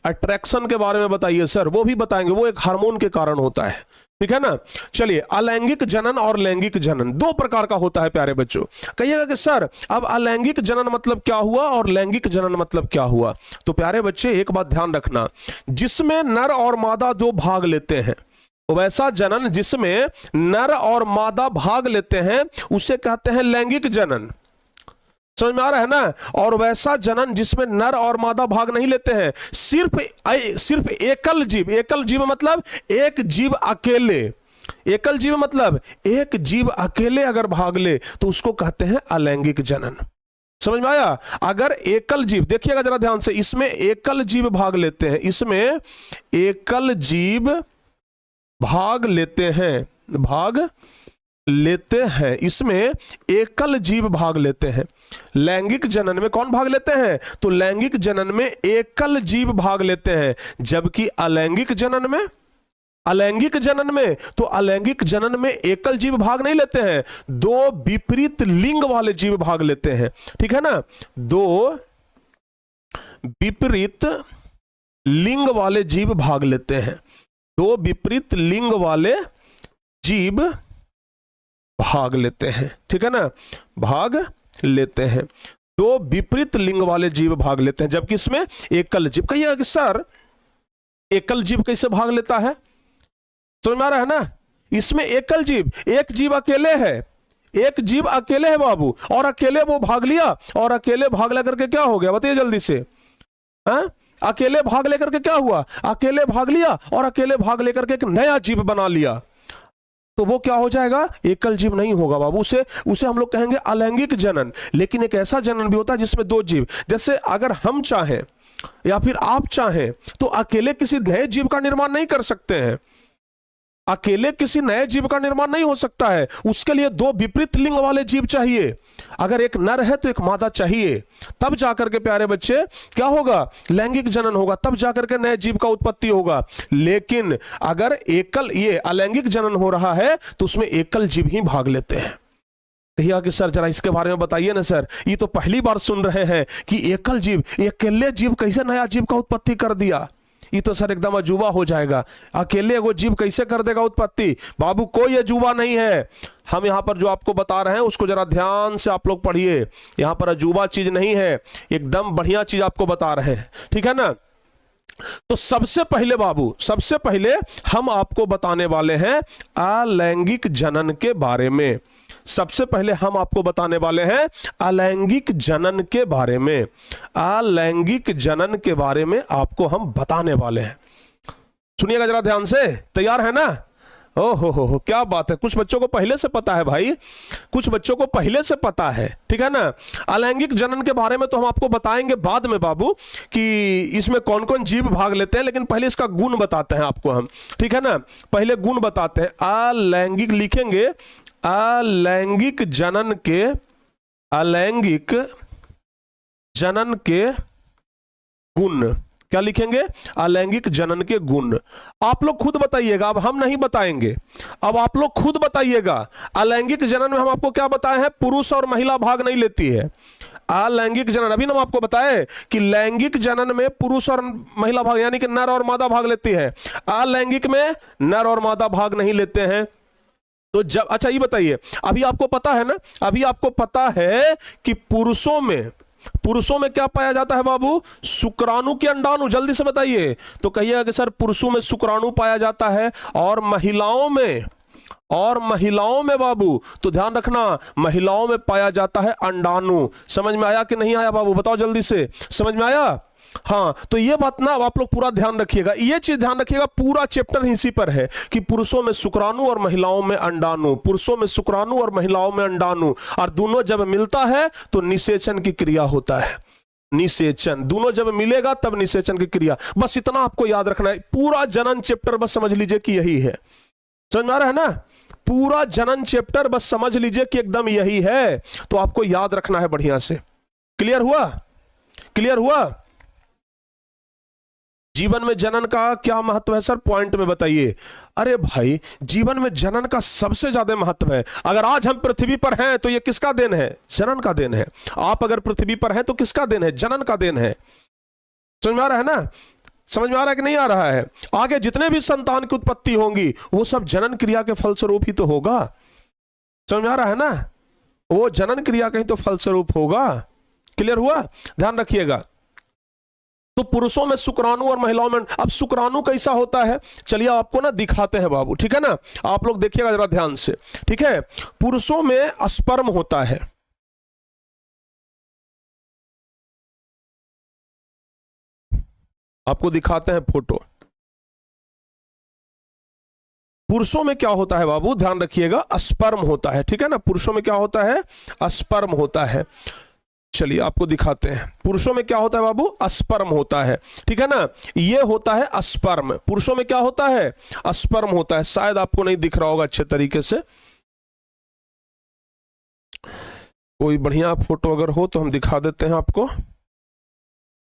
अट्रैक्शन के बारे में बताइए सर, वो भी बताएंगे, वो एक हार्मोन के कारण होता है, ठीक है ना। चलिए, अलैंगिक जनन और लैंगिक जनन 2 प्रकार का होता है प्यारे बच्चों। कहिएगा कि सर अब अलैंगिक जनन मतलब क्या हुआ और लैंगिक जनन मतलब क्या हुआ। तो प्यारे बच्चे एक बात ध्यान रखना, जिसमें नर और मादा 2 भाग लेते हैं, वैसा जनन जिसमें नर और मादा भाग लेते हैं उसे कहते हैं लैंगिक जनन। समझ में आ रहा है ना। और वैसा जनन जिसमें नर और मादा भाग नहीं लेते हैं, सिर्फ एकल जीव, एकल जीव मतलब एक जीव अकेले, एकल जीव मतलब एक जीव अकेले अगर भाग ले तो उसको कहते हैं अलैंगिक जनन। समझ में आया। अगर एकल जीव, देखिएगा जरा ध्यान से, इसमें एकल जीव भाग लेते हैं, इसमें एकल जीव भाग लेते हैं, भाग लेते हैं, इसमें एकल जीव भाग लेते हैं। लैंगिक जनन में कौन भाग लेते हैं, तो लैंगिक जनन में एकल जीव भाग लेते हैं, जबकि अलैंगिक जनन में, अलैंगिक जनन में, तो अलैंगिक जनन में एकल जीव भाग नहीं लेते हैं, 2 विपरीत लिंग वाले जीव भाग लेते हैं, ठीक है ना। 2 विपरीत लिंग वाले जीव भाग लेते हैं, 2 विपरीत लिंग वाले जीव भाग लेते हैं, ठीक है ना, भाग लेते हैं, 2 विपरीत लिंग वाले जीव भाग लेते हैं, जबकि इसमें एकल जीव। कहिएगा कि सर एकल जीव कैसे भाग लेता है, समझ में आ रहा है ना। इसमें एकल जीव, एक जीव अकेले है, एक जीव अकेले है बाबू, और अकेले वो भाग लिया, और अकेले भाग लेकर के क्या हो गया बताइए जल्दी से। अकेले भाग लेकर के क्या हुआ, अकेले भाग लिया और अकेले भाग लेकर के एक नया जीव बना लिया, तो वो क्या हो जाएगा, एकल जीव नहीं होगा बाबू, उसे हम लोग कहेंगे अलैंगिक जनन। लेकिन एक ऐसा जनन भी होता है जिसमें 2 जीव, जैसे अगर हम चाहें या फिर आप चाहें तो अकेले किसी नए जीव का निर्माण नहीं कर सकते हैं, अकेले किसी नए जीव का निर्माण नहीं हो सकता है, उसके लिए 2 विपरीत लिंग वाले जीव चाहिए। अगर एक नर है तो एक मादा चाहिए, तब जाकर के प्यारे बच्चे क्या होगा, लैंगिक जनन होगा, तब जाकर के नए जीव का उत्पत्ति होगा। लेकिन अगर एकल, ये अलैंगिक जनन हो रहा है तो उसमें एकल जीव ही भाग लेते हैं। कहिएगा कि सर जरा इसके बारे में बताइए ना सर, ये तो पहली बार सुन रहे हैं कि एकल जीव, अकेले जीव कैसे नया जीव का उत्पत्ति कर दिया। ये तो सर एकदम अजूबा हो जाएगा, अकेले वो जीव कैसे कर देगा उत्पत्ति। बाबू कोई अजूबा नहीं है, हम यहाँ पर जो आपको बता रहे हैं उसको जरा ध्यान से आप लोग पढ़िए। यहाँ पर अजूबा चीज नहीं है, एकदम बढ़िया चीज आपको बता रहे हैं, ठीक है ना। तो सबसे पहले बाबू, सबसे पहले हम आपको बताने वाले हैं अलैंगिक जनन के बारे में। सबसे पहले हम आपको बताने वाले हैं अलैंगिक जनन के बारे में। अलैंगिक जनन के बारे में आपको हम बताने वाले हैं। सुनिएगा जरा ध्यान से, तैयार है ना। हो क्या बात है, कुछ बच्चों को पहले से पता है भाई, कुछ बच्चों को पहले से पता है, ठीक है ना। अलैंगिक जनन के बारे में तो हम आपको बताएंगे बाद में बाबू कि इसमें कौन कौन जीव भाग लेते हैं, लेकिन पहले इसका गुण बताते हैं आपको हम, ठीक है ना। पहले गुण बताते हैं। अलैंगिक लिखेंगे, अलैंगिक जनन के, अलैंगिक जनन के गुण। क्या लिखेंगे? अलैंगिक जनन के गुण। आप लोग खुद बताइएगा, अब हम नहीं बताएंगे, अब आप लोग खुद बताइएगा। अलैंगिक जनन में हम आपको क्या बताए हैं? पुरुष और महिला भाग नहीं लेती है। अलैंगिक जनन, अभी ना हम आपको बताए कि लैंगिक जनन में पुरुष और महिला भाग यानी कि नर और मादा भाग लेती है। अलैंगिक में नर और मादा भाग नहीं लेते हैं। तो जब, अच्छा ये बताइए, अभी आपको पता है ना, अभी आपको पता है कि पुरुषों में क्या पाया जाता है बाबू? शुक्राणु के अंडाणु। जल्दी से बताइए। तो कहिएगा कि सर पुरुषों में शुक्राणु पाया जाता है और महिलाओं में बाबू, तो ध्यान रखना, महिलाओं में पाया जाता है अंडाणु। समझ में आया कि नहीं आया बाबू? बताओ जल्दी से, समझ में आया? हाँ, तो ये बात ना आप लोग पूरा ध्यान रखिएगा, ये चीज ध्यान रखिएगा। पूरा चैप्टर इसी पर है कि पुरुषों में शुक्राणु और महिलाओं में अंडाणु, पुरुषों में शुक्राणु और महिलाओं में अंडाणु, और दोनों जब मिलता है तो निषेचन की क्रिया होता है। निषेचन, दोनों जब मिलेगा तब निषेचन की क्रिया। बस इतना आपको याद रखना है। पूरा जनन चैप्टर बस समझ लीजिए कि यही है। समझ में आ रहा है ना? पूरा जनन चैप्टर बस समझ लीजिए कि एकदम यही है। तो आपको याद रखना है बढ़िया से। क्लियर हुआ? क्लियर हुआ? जीवन में जनन का क्या महत्व है सर? पॉइंट में बताइए। अरे भाई, जीवन में जनन का सबसे ज्यादा महत्व है। अगर आज हम पृथ्वी पर हैं तो ये किसका देन है? जनन का देन है। आप अगर पृथ्वी पर हैं तो किसका देन है? जनन का देन है। समझ में आ रहा है ना? समझ में आ रहा है कि नहीं आ रहा है? आगे जितने भी संतान की उत्पत्ति होंगी वो सब जनन क्रिया के फलस्वरूप ही तो होगा। समझ में आ रहा है ना? वो जनन क्रिया का ही तो फलस्वरूप होगा। क्लियर हुआ? ध्यान रखिएगा। तो पुरुषों में शुक्राणु और महिलाओं में, अब शुक्राणु कैसा होता है चलिए आपको ना दिखाते हैं बाबू, ठीक है ना। आप लोग देखिएगा जरा ध्यान से, ठीक है। पुरुषों में स्पर्म होता है, आपको दिखाते हैं फोटो। पुरुषों में क्या होता है बाबू? ध्यान रखिएगा, स्पर्म होता है, ठीक है ना। पुरुषों में क्या होता है? स्पर्म होता है। चलिए आपको दिखाते हैं। पुरुषों में क्या होता है बाबू? स्पर्म होता है, ठीक है ना। ये होता है स्पर्म। पुरुषों में क्या होता है? स्पर्म होता है। शायद आपको नहीं दिख रहा होगा अच्छे तरीके से, कोई बढ़िया फोटो अगर हो तो हम दिखा देते हैं आपको।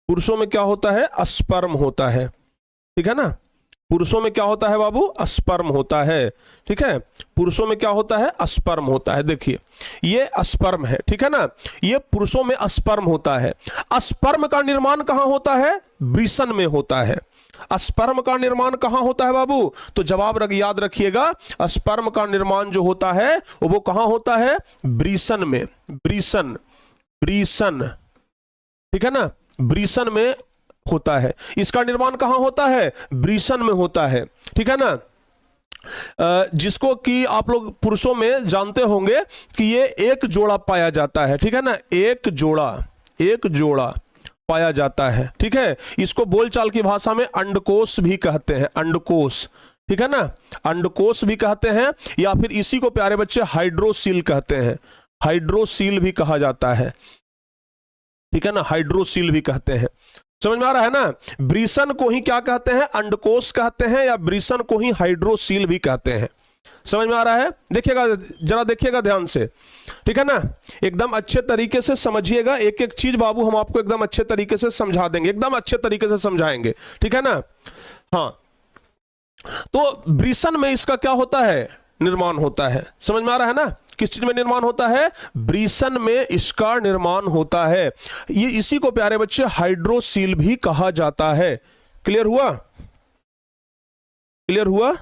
पुरुषों में क्या होता है? स्पर्म होता है, ठीक है ना। पुरुषों में क्या होता है बाबू? स्पर्म होता है, ठीक है। पुरुषों में क्या होता है? स्पर्म होता है। देखिए ये स्पर्म है, ठीक है ना। ये पुरुषों में स्पर्म होता है। स्पर्म का निर्माण कहां होता है? वृषण में होता है। स्पर्म का निर्माण कहां होता है बाबू? तो जवाब याद रखिएगा, स्पर्म का निर्माण जो होता है वो कहां होता है? वृषण में। वृषण, वृषण, ठीक है ना। वृषण में होता है। इसका निर्माण कहां होता है? वृषण में होता है, ठीक है ना। जिसको कि आप लोग पुरुषों में जानते होंगे कि ये एक जोड़ा पाया जाता है, ठीक है ना। एक जोड़ा पाया जाता है, ठीक है। इसको बोलचाल की भाषा में अंडकोश भी कहते हैं। अंडकोश, ठीक है ना। अंडकोश भी कहते हैं, या फिर इसी को प्यारे बच्चे हाइड्रोसील कहते हैं। हाइड्रोसील भी कहा जाता है, ठीक है ना। हाइड्रोसील भी कहते हैं। समझ में आ रहा है ना? वृषण को ही क्या कहते हैं? अंडकोश कहते हैं, या वृषण को ही हाइड्रोसील भी कहते हैं। समझ में आ रहा है? देखिएगा जरा, देखिएगा ध्यान से, ठीक है ना। एकदम अच्छे तरीके से समझिएगा, एक एक चीज बाबू हम आपको एकदम अच्छे तरीके से समझा देंगे, एकदम अच्छे तरीके से समझाएंगे, ठीक है ना। हाँ, तो वृषण में इसका क्या होता है? निर्माण होता है। समझ में आ रहा है ना? किस चीज में निर्माण होता है? ब्रीसन में इसका निर्माण होता है। ये इसी को प्यारे बच्चे हाइड्रोसील भी कहा जाता है। क्लियर हुआ? क्लियर हुआ?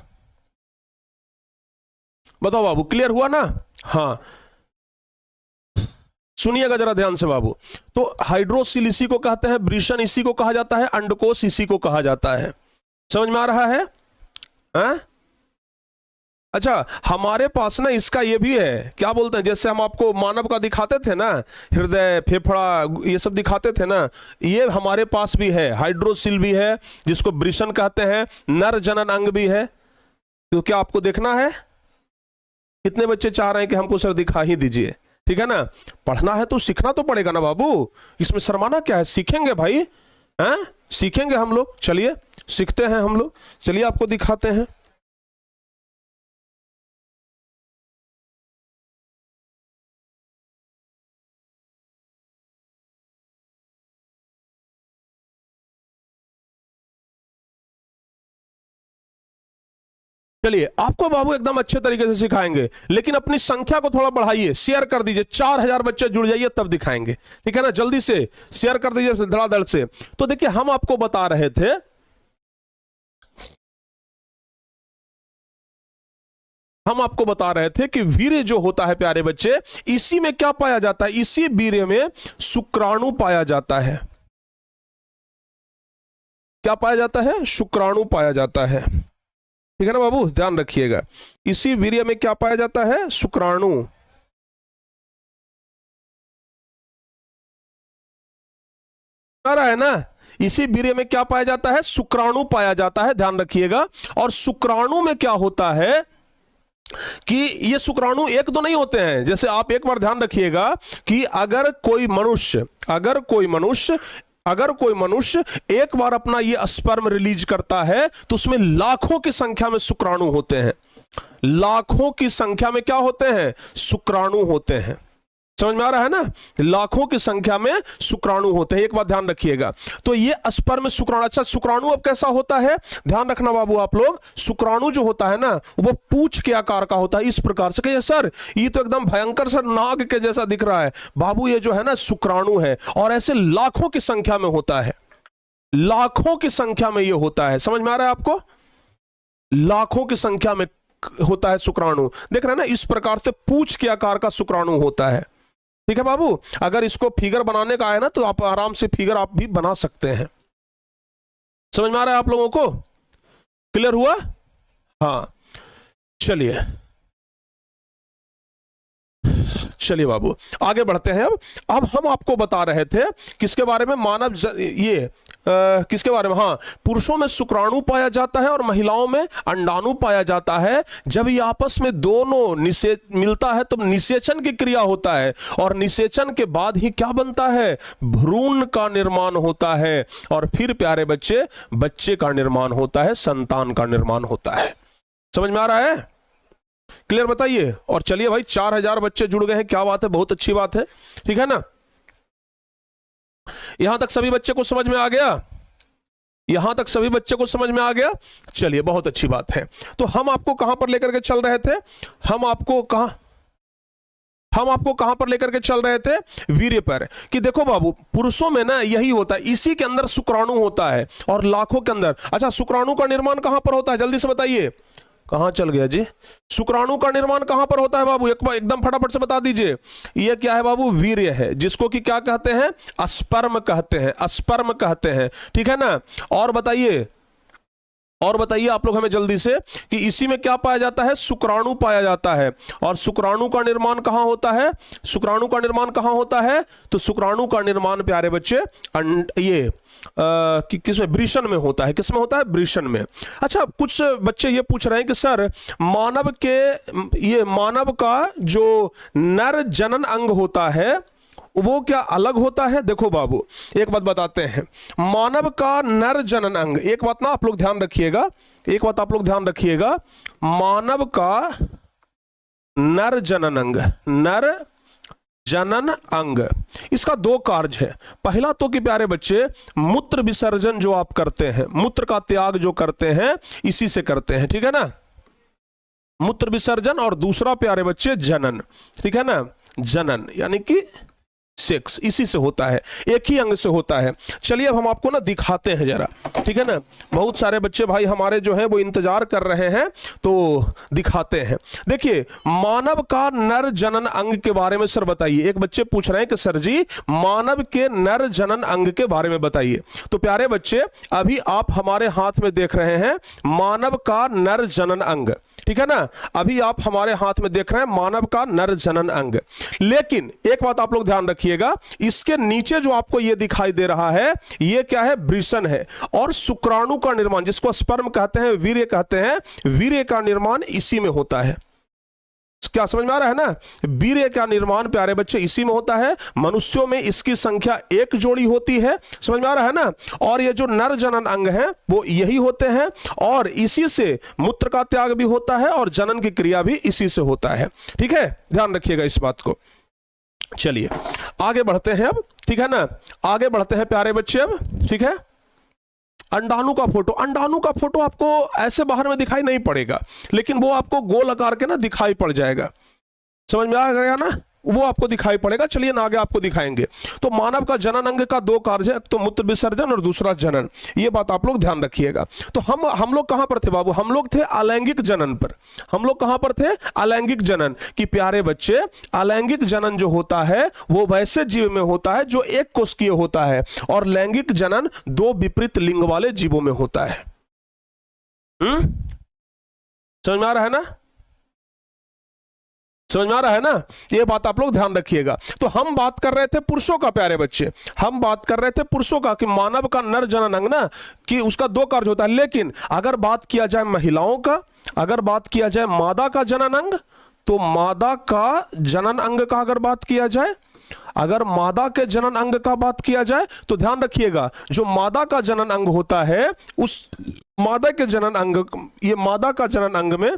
बताओ बाबू, क्लियर हुआ ना? हाँ, सुनिएगा जरा ध्यान से बाबू। तो हाइड्रोसील इसी को कहते हैं, ब्रीशन इसी को कहा जाता है, अंडकोश इसी को कहा जाता है। समझ में आ रहा है? अच्छा, हमारे पास ना इसका ये भी है, क्या बोलते हैं, जैसे हम आपको मानव का दिखाते थे ना, हृदय, फेफड़ा, ये सब दिखाते थे ना, ये हमारे पास भी है, हाइड्रोसील भी है, जिसको ब्रीशन कहते हैं, नर जनन अंग भी है। तो क्या आपको देखना है? कितने बच्चे चाह रहे हैं कि हमको सर दिखा ही दीजिए? ठीक है ना, पढ़ना है तो सीखना तो पड़ेगा ना बाबू, इसमें शर्माना क्या है? सीखेंगे भाई, हैं? सीखेंगे हम लोग, चलिए सीखते हैं हम लोग, चलिए आपको दिखाते हैं। चलिए आपको बाबू एकदम अच्छे तरीके से सिखाएंगे, लेकिन अपनी संख्या को थोड़ा बढ़ाइए, शेयर कर दीजिए, 4000 बच्चे जुड़ जाइए तब दिखाएंगे। ठीक है ना, जल्दी से शेयर कर दीजिए धड़ाधड़ से। तो देखिए हम आपको बता रहे थे, कि वीर्य जो होता है प्यारे बच्चे, इसी में क्या पाया जाता है? इसी वीर्य में शुक्राणु पाया जाता है। क्या पाया जाता है? शुक्राणु पाया जाता है। ठीक है ना बाबू, ध्यान रखिएगा, इसी वीर्य में क्या पाया जाता है? शुक्राणु। आ रहा है ना, इसी वीर्य में क्या पाया जाता है? शुक्राणु पाया जाता है, ध्यान रखिएगा। और शुक्राणु में क्या होता है कि ये शुक्राणु एक दो नहीं होते हैं। जैसे आप एक बार ध्यान रखिएगा कि अगर कोई मनुष्य एक बार अपना ये स्पर्म रिलीज करता है तो उसमें लाखों की संख्या में शुक्राणु होते हैं। लाखों की संख्या में क्या होते हैं? शुक्राणु होते हैं। समझ में आ रहा है ना, लाखों की संख्या में शुक्राणु होते हैं, एक बात ध्यान रखिएगा। तो ये स्पर्म शुक्राणु। अच्छा, शुक्राणु अब कैसा होता है, ध्यान रखना बाबू आप लोग। शुक्राणु जो होता है ना, वो पूंछ के आकार का होता है, इस प्रकार से। कहिए सर ये तो एकदम भयंकर सर नाग के जैसा दिख रहा है। बाबू ये जो है ना शुक्राणु है, और ऐसे लाखों की संख्या में होता है, लाखों की संख्या में ये होता है। समझ में आ रहा है आपको? लाखों की संख्या में होता है शुक्राणु। देख रहे हैं ना, इस प्रकार से पूंछ के आकार का शुक्राणु होता है। ठीक है बाबू, अगर इसको फिगर बनाने का है ना तो आप आराम से फिगर आप भी बना सकते हैं। समझ में आ रहा है आप लोगों को? क्लियर हुआ? हाँ, चलिए बाबू आगे बढ़ते हैं। अब हम आपको बता रहे थे किसके बारे में? किसके बारे में? हाँ, पुरुषों में शुक्राणु पाया जाता है और महिलाओं में अंडाणु पाया जाता है। जब ये आपस में दोनों मिलता है तो निषेचन की क्रिया होता है, और निषेचन के बाद ही क्या बनता है? भ्रूण का निर्माण होता है, और फिर प्यारे बच्चे का निर्माण होता है, संतान का निर्माण होता है। समझ में आ रहा है? क्लियर बताइए। और चलिए भाई, 4000 बच्चे जुड़ गए हैं, क्या बात है, बहुत अच्छी बात है। ठीक है ना, यहां तक सभी बच्चे को समझ में आ गया? यहां तक सभी बच्चे को समझ में आ गया? चलिए, बहुत अच्छी बात है। तो हम आपको कहां पर लेकर के चल रहे थे? हम आपको कहां पर लेकर के चल रहे थे? वीर्य पर। कि देखो बाबू, पुरुषों में ना यही होता है, इसी के अंदर शुक्राणु होता है, और लाखों के अंदर। अच्छा, शुक्राणु का निर्माण कहां पर होता है? जल्दी से बताइए, कहां चल गया जी? शुक्राणु का निर्माण कहां पर होता है बाबू? एकदम फटाफट से बता दीजिए। ये क्या है बाबू? वीर्य है, जिसको कि क्या कहते हैं? स्पर्म कहते हैं, स्पर्म कहते हैं। ठीक है ना, और बताइए आप लोग हमें जल्दी से, कि इसी में क्या पाया जाता है? शुक्राणु पाया जाता है। और शुक्राणु का निर्माण कहां होता है? शुक्राणु का निर्माण कहां होता है? तो शुक्राणु का निर्माण प्यारे बच्चे किसमें? वृषण में होता है। किसमें होता है? वृषण में। अच्छा, कुछ बच्चे ये पूछ रहे हैं कि सर मानव का जो नर जनन अंग होता है वो क्या अलग होता है? देखो बाबू, एक बात बताते हैं, मानव का नर जनन अंग, एक बात ना आप लोग ध्यान रखिएगा, मानव का नर जनन अंग, इसका दो कार्य है। पहला तो कि प्यारे बच्चे, मूत्र विसर्जन जो आप करते हैं, मूत्र का त्याग जो करते हैं, इसी से करते हैं। ठीक है ना, मूत्र विसर्जन और दूसरा प्यारे बच्चे जनन, ठीक है ना, जनन यानी कि सेक्स, इसी से होता है, एक ही अंग से होता है। चलिए अब हम आपको ना दिखाते हैं जरा, ठीक है ना, बहुत सारे बच्चे भाई हमारे जो है वो इंतजार कर रहे हैं, तो दिखाते हैं। देखिए मानव का नर जनन अंग के बारे में सर बताइए, एक बच्चे पूछ रहे हैं कि सर जी मानव के नर जनन अंग के बारे में बताइए। तो प्यारे बच्चे अभी आप हमारे हाथ में देख रहे हैं मानव का नर जनन अंग, ठीक है ना, अभी आप हमारे हाथ में देख रहे हैं मानव का नर जनन अंग। लेकिन एक बात आप लोग ध्यान रखिएगा, इसके नीचे जो आपको ये दिखाई दे रहा है ये क्या है, वृषण है, और शुक्राणु का निर्माण जिसको स्पर्म कहते हैं, वीर्य कहते हैं, वीर्य का निर्माण इसी में होता है। क्या समझ में आ रहा है ना, वीर्य का निर्माण प्यारे बच्चे इसी में होता है। मनुष्यों में इसकी संख्या 1 जोड़ी होती है, समझ में आ रहा है ना, और ये जो नर जनन अंग है वो यही होते हैं, और इसी से मूत्र का त्याग भी होता है और जनन की क्रिया भी इसी से होता है, ठीक है, ध्यान रखिएगा इस बात को। चलिए आगे बढ़ते हैं अब, ठीक है ना, आगे बढ़ते हैं प्यारे बच्चे अब, ठीक है। अंडाणु का फोटो, अंडाणु का फोटो आपको ऐसे बाहर में दिखाई नहीं पड़ेगा, लेकिन वो आपको गोल आकार के ना दिखाई पड़ जाएगा, समझ में आ गया ना, वो आपको दिखाई पड़ेगा। चलिए ना आगे आपको दिखाएंगे। तो मानव का जनन अंग का 2 कार्य है, तो मूत्र विसर्जन और दूसरा जनन, ये बात आप लोग ध्यान रखिएगा। तो हम लोग कहां पर थे बाबू, हम लोग थे अलैंगिक जनन पर। हम लोग कहां पर थे, अलैंगिक जनन की प्यारे बच्चे। अलैंगिक जनन जो होता है वो वैसे जीव में होता है जो एक कोशिकीय होता है, और लैंगिक जनन 2 विपरीत लिंग वाले जीवों में होता है। समझ में आ रहा है ना, समझ में आ रहा है ना, ये बात आप लोग ध्यान रखिएगा। तो हम बात कर रहे थे पुरुषों का प्यारे बच्चे, हम बात कर रहे थे पुरुषों का कि मानव का नर जनन अंग ना कि उसका 2 कार्य होता है। लेकिन अगर बात किया जाए महिलाओं का, अगर बात किया जाए मादा का जनन अंग, तो मादा का जनन अंग का अगर बात किया जाए, अगर मादा के जनन अंग का बात किया जाए तो ध्यान रखिएगा जो मादा का जनन अंग होता है उस मादा के जनन अंग, ये मादा का जनन अंग में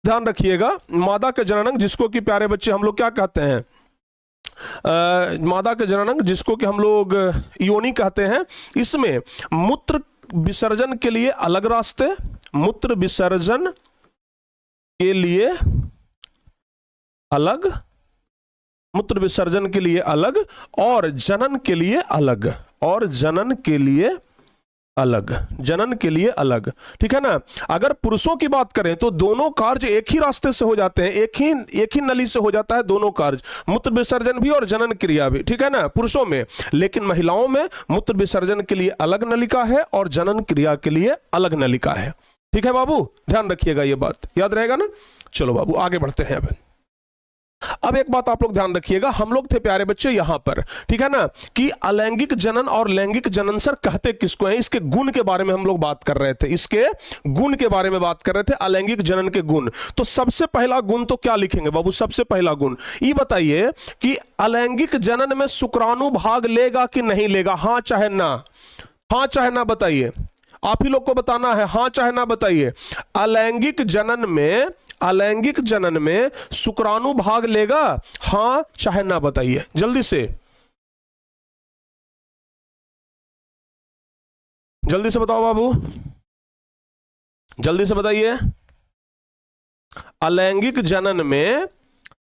ध्यान रखिएगा, मादा के जनन अंग जिसको कि प्यारे बच्चे हम लोग क्या कहते हैं, मादा के जनन अंग जिसको कि हम लोग योनि कहते हैं, इसमें मूत्र विसर्जन के लिए अलग रास्ते, मूत्र विसर्जन के लिए अलग, मूत्र विसर्जन के लिए अलग, और जनन के लिए अलग, और जनन के लिए अलग, जनन के लिए अलग, ठीक है ना। अगर पुरुषों की बात करें तो दोनों कार्य एक ही रास्ते से हो जाते हैं, एक ही नली से हो जाता है दोनों कार्य, मूत्र विसर्जन भी और जनन क्रिया भी, ठीक है ना, पुरुषों में। लेकिन महिलाओं में मूत्र विसर्जन के लिए अलग नलिका है और जनन क्रिया के लिए अलग नलिका है, ठीक है बाबू, ध्यान रखिएगा, ये बात याद रहेगा ना। चलो बाबू आगे बढ़ते हैं। अब एक बात आप लोग ध्यान रखिएगा, हम लोग थे प्यारे बच्चे यहां पर, ठीक है ना, कि अलैंगिक जनन और लैंगिक जनन सर कहते किसको हैं, इसके गुण के बारे में हम लोग बात कर रहे थे, इसके गुण के बारे में बात कर रहे थे, अलैंगिक जनन के गुण। तो सबसे पहला गुण तो क्या लिखेंगे बाबू, सबसे पहला गुण ये बताइए कि अलैंगिक जनन में शुक्राणु भाग लेगा कि नहीं लेगा, हां चाहे ना, हां चाहे ना बताइए, आप ही लोग को बताना है, हां चाहे ना बताइए। अलैंगिक जनन में, अलैंगिक जनन में शुक्राणु भाग लेगा, हां चाहे ना बताइए, जल्दी से, जल्दी से बताओ बाबू, जल्दी से बताइए। अलैंगिक जनन में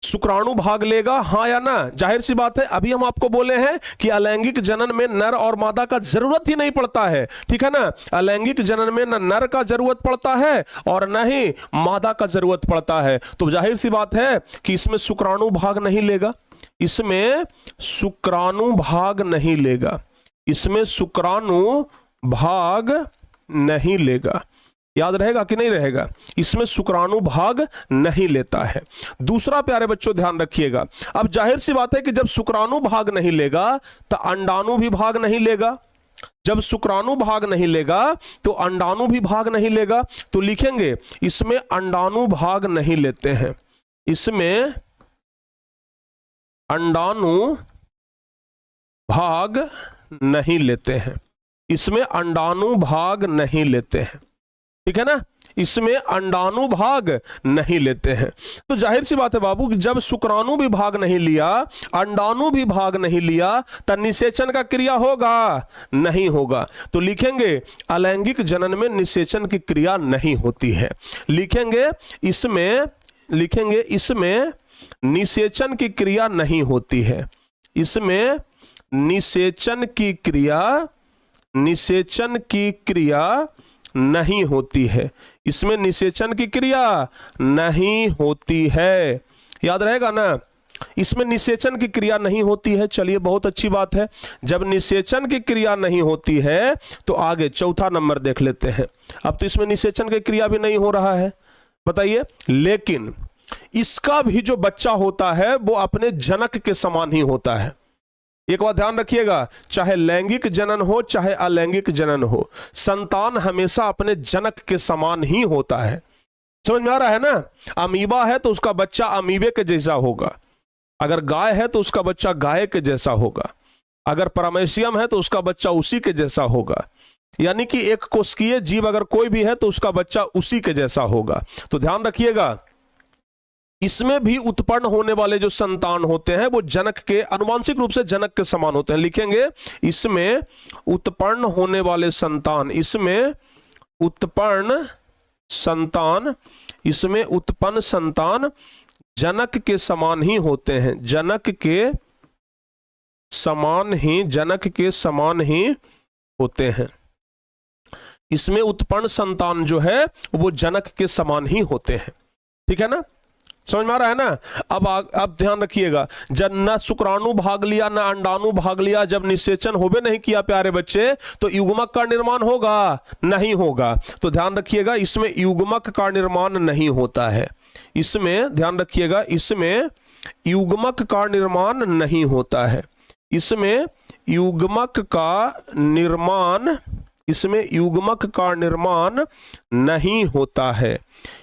शुक्राणु भाग लेगा, हां या ना, जाहिर सी बात है, अभी हम आपको बोले हैं कि अलैंगिक जनन में नर और मादा का जरूरत ही नहीं पड़ता है, ठीक है ना, अलैंगिक जनन में न नर का जरूरत पड़ता है और न ही मादा का जरूरत पड़ता है। तो जाहिर सी बात है कि इसमें शुक्राणु भाग नहीं लेगा, इसमें शुक्राणु भाग नहीं लेगा, इसमें शुक्राणु भाग नहीं लेगा, याद रहेगा कि नहीं रहेगा, इसमें शुक्राणु भाग नहीं लेता है। दूसरा प्यारे बच्चों ध्यान रखिएगा, अब जाहिर सी बात है कि जब शुक्राणु भाग नहीं लेगा तो अंडाणु भी भाग नहीं लेगा, जब शुक्राणु भाग नहीं लेगा तो अंडाणु भी भाग नहीं लेगा, तो लिखेंगे इसमें अंडाणु भाग नहीं लेते हैं, इसमें अंडाणु भाग नहीं लेते हैं, इसमें अंडाणु भाग नहीं लेते हैं, ठीक है ना, इसमें अंडाणुभाग नहीं लेते हैं। तो जाहिर सी बात है बाबू कि जब शुक्राणु भी भाग नहीं लिया, अंडाणु भी भाग नहीं लिया, तो निषेचन का क्रिया होगा? नहीं होगा। तो लिखेंगे अलैंगिक जनन में निषेचन की क्रिया नहीं होती है। लिखेंगे इसमें निषेचन की क्रिया नहीं होती है। इसमें निषेचन की क्रिया नहीं होती है। इसमें निषेचन की क्रिया नहीं होती है। याद रहेगा ना, इसमें निषेचन की क्रिया नहीं होती है। चलिए बहुत अच्छी बात है। जब निषेचन की क्रिया नहीं होती है तो आगे चौथा नंबर देख लेते हैं। अब तो इसमें निषेचन की क्रिया भी नहीं हो रहा है, बताइए, लेकिन इसका भी जो बच्चा होता है वो अपने जनक के समान ही होता है। एक बात ध्यान रखिएगा, चाहे लैंगिक जनन हो चाहे अलैंगिक जनन हो, संतान हमेशा अपने जनक के समान ही होता है। समझ में आ रहा है ना? अमीबा है तो उसका बच्चा अमीबे के जैसा होगा, अगर गाय है तो उसका बच्चा गाय के जैसा होगा, अगर पैरामेशियम है तो उसका बच्चा उसी के जैसा होगा। यानी कि एक कोशिकीय जीव अगर कोई भी है तो उसका बच्चा उसी के जैसा होगा। तो ध्यान रखिएगा, इसमें भी उत्पन्न होने वाले जो संतान होते हैं वो जनक के, अनुवांशिक रूप से जनक के समान होते हैं। लिखेंगे इसमें उत्पन्न होने वाले संतान, इसमें उत्पन्न संतान जनक के समान ही होते हैं। जनक के समान ही होते हैं। इसमें उत्पन्न संतान जो है वो जनक के समान ही होते हैं। ठीक है ना? समझ में आ रहा है ना? अब ध्यान रखिएगा, जब न शुक्राणु भाग लिया न अंडाणु भाग लिया, जब निषेचन होबे नहीं किया प्यारे बच्चे, तो युग्मक का निर्माण होगा? नहीं होगा। तो ध्यान रखिएगा, इसमें युग्मक का निर्माण नहीं होता है। इसमें ध्यान रखिएगा, इसमें युग्मक का निर्माण नहीं होता है। इसमें युग्मक का निर्माण नहीं होता है।